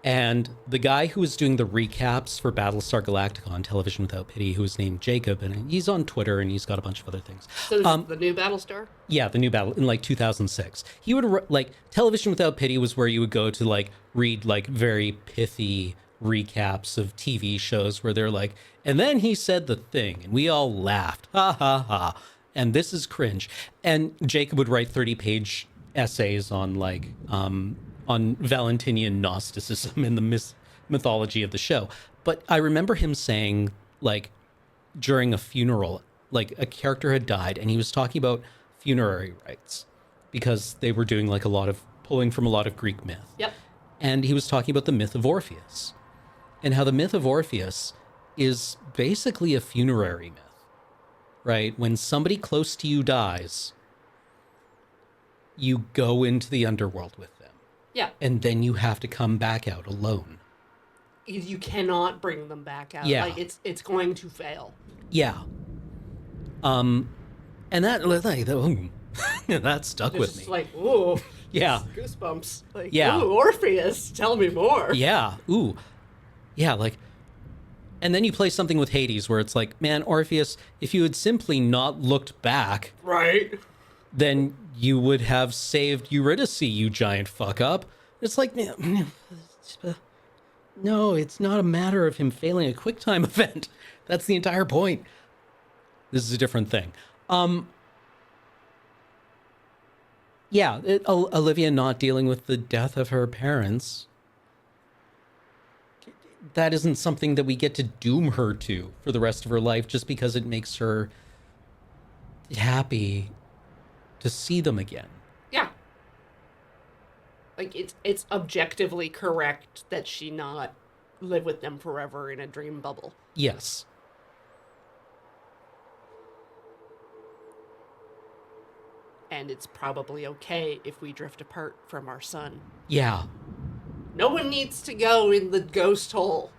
And the guy who was doing the recaps for Battlestar Galactica on Television Without Pity, who was named Jacob, and he's on Twitter and he's got a bunch of other things. So this is the new Battlestar? Yeah, the new battle in like 2006. He would like Television Without Pity was where you would go to like read like very pithy recaps of TV shows where they're like, and then he said the thing and we all laughed. Ha ha ha. And this is cringe. And Jacob would write 30-page essays on like on Valentinian Gnosticism and the mythology of the show. But I remember him saying, like, during a funeral, like a character had died and he was talking about funerary rites because they were doing like a lot of pulling from a lot of Greek myth. Yep. And he was talking about the myth of Orpheus and how the myth of Orpheus is basically a funerary myth, right? When somebody close to you dies, you go into the underworld with them. Yeah. And then you have to come back out alone. You cannot bring them back out. Yeah. Like, it's going to fail. Yeah. And that like that stuck with me. It's like, ooh. Yeah. Goosebumps. Like, Yeah. ooh, Orpheus, tell me more. Yeah. Ooh. Yeah, like and then you play something with Hades where it's like, man, Orpheus, if you had simply not looked back, right, then you would have saved Eurydice, you giant fuck up. It's like, no, it's not a matter of him failing a QuickTime event. That's the entire point. This is a different thing. Yeah, Olivia not dealing with the death of her parents. That isn't something that we get to doom her to for the rest of her life just because it makes her happy to see them again. Yeah. Like, it's objectively correct that she not live with them forever in a dream bubble. Yes. And it's probably okay if we drift apart from our son. Yeah. No one needs to go in the ghost hole.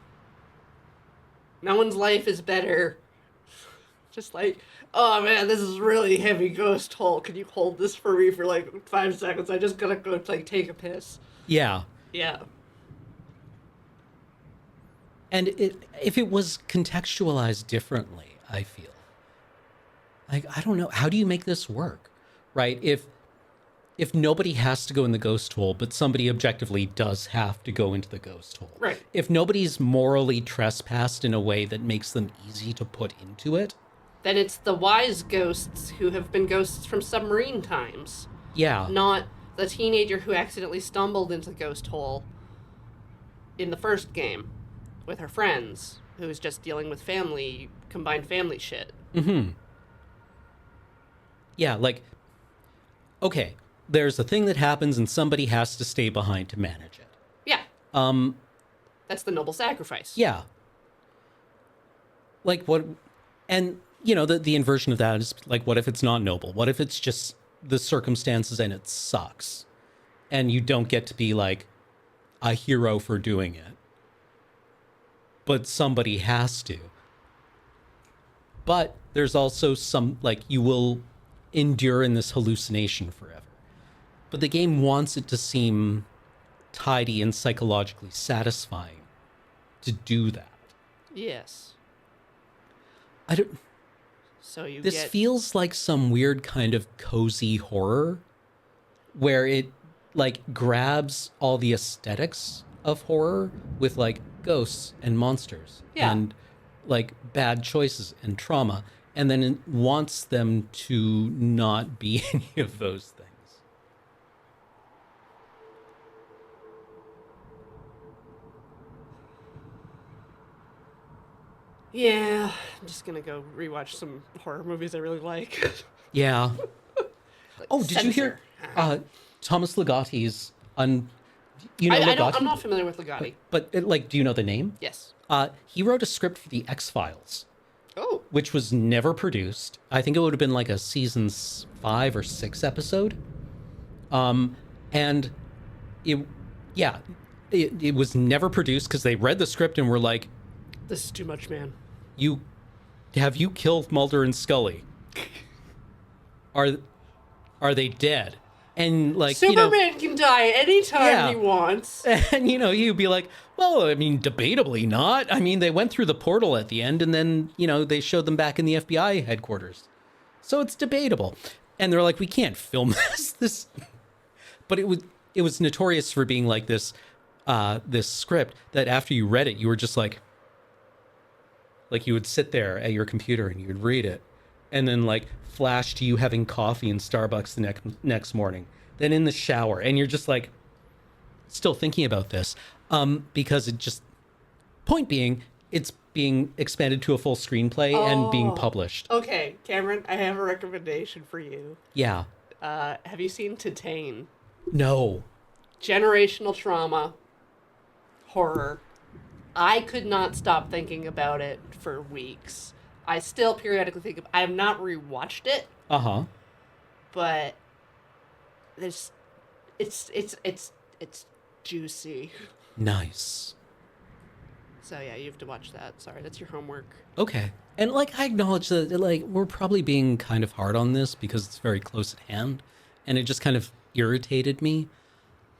No one's life is better. Just like, oh man, this is really heavy ghost hole. Can you hold this for me for like 5 seconds? I just gotta go like take a piss. Yeah. Yeah. And if it was contextualized differently, I feel like, I don't know, how do you make this work, right? If nobody has to go in the ghost hole, but somebody objectively does have to go into the ghost hole. Right. If nobody's morally trespassed in a way that makes them easy to put into it. Then it's the wise ghosts who have been ghosts from submarine times. Yeah. Not the teenager who accidentally stumbled into the ghost hole in the first game with her friends, who was just dealing with combined family shit. Mm-hmm. Yeah, like, okay, there's a thing that happens and somebody has to stay behind to manage it. Yeah. That's the noble sacrifice. Yeah. Like what, and you know, the inversion of that is like, what if it's not noble? What if it's just the circumstances and it sucks? And you don't get to be like a hero for doing it. But somebody has to. But there's also some, like, you will endure in this hallucination forever. But the game wants it to seem tidy and psychologically satisfying to do that. Yes. I don't. So you This get... feels like some weird kind of cozy horror where it like grabs all the aesthetics of horror with like ghosts and monsters and like bad choices and trauma, and then it wants them to not be any of those things. Yeah, I'm just gonna go rewatch some horror movies I really like. Yeah. Like Oh, did you hear Thomas Ligotti's you know Ligotti? I'm not familiar with Ligotti. But like, do you know the name? Yes. He wrote a script for the X-Files. Oh. Which was never produced. I think it would have been like a season 5 or 6 episode. And it was never produced because they read the script and were like, "This is too much, man. You killed Mulder and Scully? Are they dead?" And like, Superman can die anytime he wants. And you'd be like, well, I mean, debatably not. I mean, they went through the portal at the end, and then they showed them back in the FBI headquarters, so it's debatable. And they're like, we can't film this. But it was notorious for being like this script that after you read it, you were just like you would sit there at your computer and you would read it, and then like flash to you having coffee in Starbucks the next morning, then in the shower, and you're just like still thinking about this, because it just, point being, it's being expanded to a full screenplay and being published. Okay, Cameron, I have a recommendation for you. Yeah. Have you seen Titane? No. Generational trauma, horror. I could not stop thinking about it for weeks. I still periodically think of. I have not rewatched it. But it's juicy. Nice. So yeah, you have to watch that. Sorry, that's your homework. Okay. And like, I acknowledge that like we're probably being kind of hard on this because it's very close at hand, and it just kind of irritated me.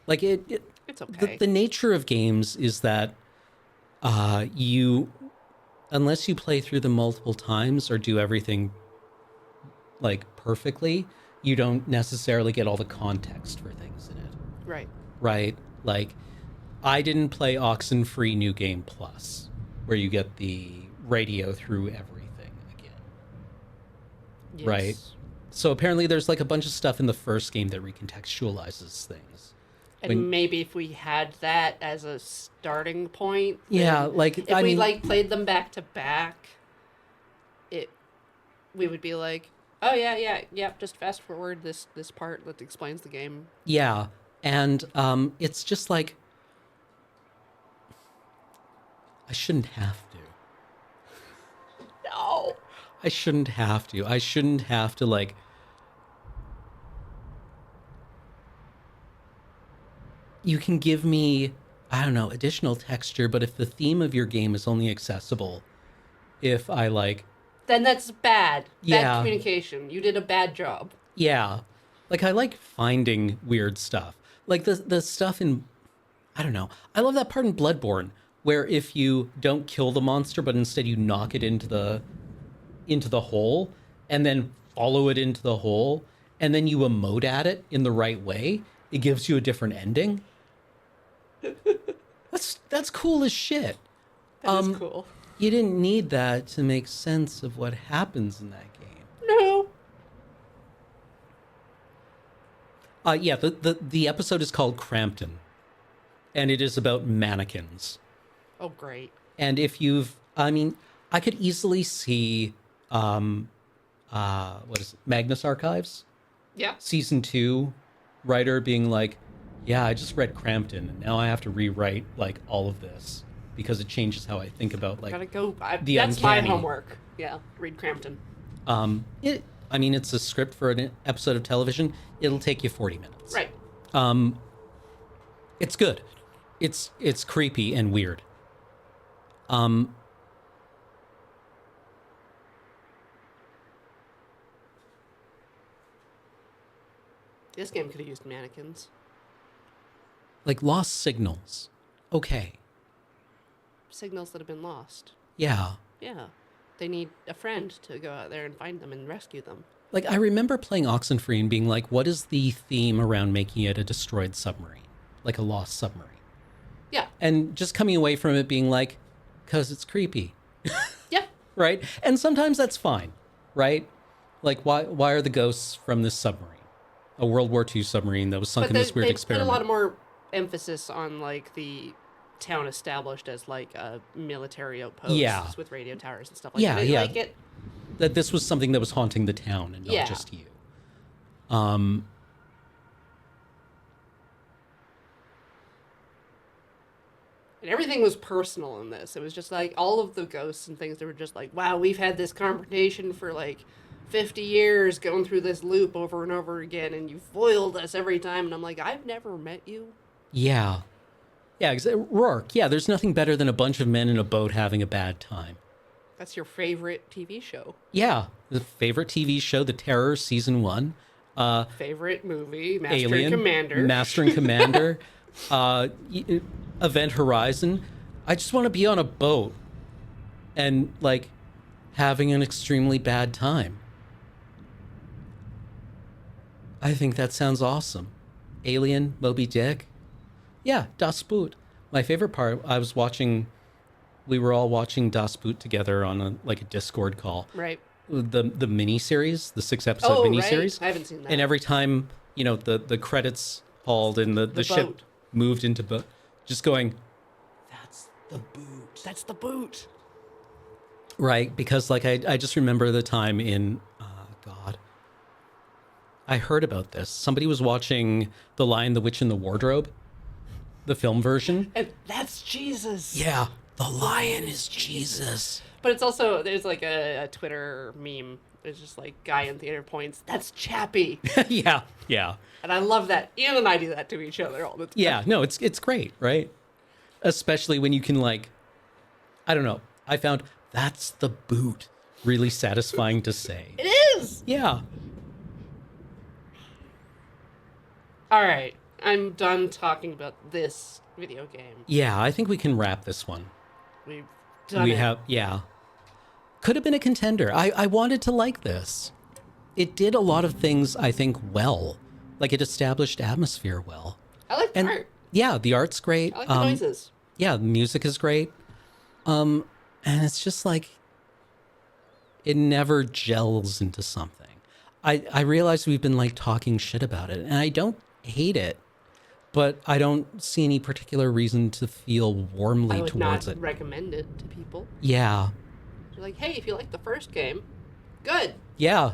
Like it's okay. The nature of games is that unless you play through them multiple times or do everything like perfectly, you don't necessarily get all the context for things in it. Right. Right? Like, I didn't play Oxenfree New Game Plus, where you get the radio through everything again. Yes. Right? So apparently there's like a bunch of stuff in the first game that recontextualizes things. And maybe if we had that as a starting point, yeah, like if we played them back to back, we would be like, oh yeah, just fast forward this part that explains the game. Yeah, and it's just like, I shouldn't have to. No. I shouldn't have to. I shouldn't have to like. You can give me, I don't know, additional texture, but if the theme of your game is only accessible if I like... Then that's bad. Yeah. Bad communication. You did a bad job. Yeah. Like, I like finding weird stuff. Like, the stuff in... I don't know. I love that part in Bloodborne, where if you don't kill the monster, but instead you knock it into the hole, and then follow it into the hole, and then you emote at it in the right way, it gives you a different ending. That's cool as shit. That is cool. You didn't need that to make sense of what happens in that game. No. Yeah, the episode is called Crampton, and it is about mannequins. Oh, great. And if you've, I mean, I could easily see, what is it, Magnus Archives? Yeah. Season 2 writer being like, yeah, I just read Crampton, and now I have to rewrite, like, all of this. because it changes how I think about like Gotta go. the That's my uncanny. homework. Yeah, read Crampton. I mean, it's a script for an episode of television. It'll take you 40 minutes. Right. It's good. It's creepy and weird. This game could have used mannequins. Like lost signals. Okay. Signals that have been lost. Yeah. Yeah. They need a friend to go out there and find them and rescue them. Like I remember playing Oxenfree and being like, what is the theme around making it a destroyed submarine? Like a lost submarine. Yeah. And just coming away from it being like, because it's creepy. Yeah. Right? And sometimes that's fine, right? Like, why are the ghosts from this submarine? A World War II submarine that was sunk in this weird experiment. Put a lot more emphasis on, like, the town established as, like, a military outpost with radio towers and stuff like that. Yeah. Like it. That this was something that was haunting the town and not just you. And everything was personal in this. It was just like all of the ghosts and things that were just like, wow, we've had this confrontation for like 50 years going through this loop over and over again, and you foiled us every time. And I'm like, I've never met you. Yeah. Yeah, Rourke. Yeah, there's nothing better than a bunch of men in a boat having a bad time. That's your favorite TV show. Yeah. The favorite TV show, The Terror, Season 1. Favorite movie, Master Alien, and Commander. Master and Commander. Event Horizon. I just want to be on a boat and like having an extremely bad time. I think that sounds awesome. Alien, Moby Dick. Yeah, Das Boot. My favorite part, we were all watching Das Boot together on a Discord call. Right. The mini-series, the 6-episode mini-series. Right. I haven't seen that. And every time, the credits hauled and the ship moved into boat, just going, that's the boot. That's the boot. Right, because I just remember the time in, God, I heard about this. Somebody was watching The Lion, the Witch, and the Wardrobe, the film version. And that's Jesus. Yeah, the lion is Jesus. But it's also, there's like a Twitter meme. There's just like guy in theater points, that's Chappie. Yeah. And I love that. Ian and I do that to each other all the time. Yeah, no, it's great, right? Especially when you can I don't know. I found that's the boot really satisfying to say. It is. Yeah. All right. I'm done talking about this video game. Yeah, I think we can wrap this one. We've done it. Yeah. Could have been a contender. I wanted to like this. It did a lot of things, I think, well. Like, it established atmosphere well. I like the art. Yeah, the art's great. I like the noises. Yeah, the music is great. And it's just like, it never gels into something. I realize we've been, talking shit about it, and I don't hate it, but I don't see any particular reason to feel warmly towards it. I would not recommend it to people. Yeah. You're like, hey, if you like the first game, good. Yeah.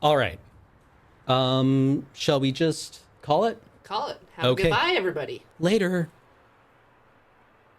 All right. Shall we just call it? Call it. Have a goodbye, everybody. Later.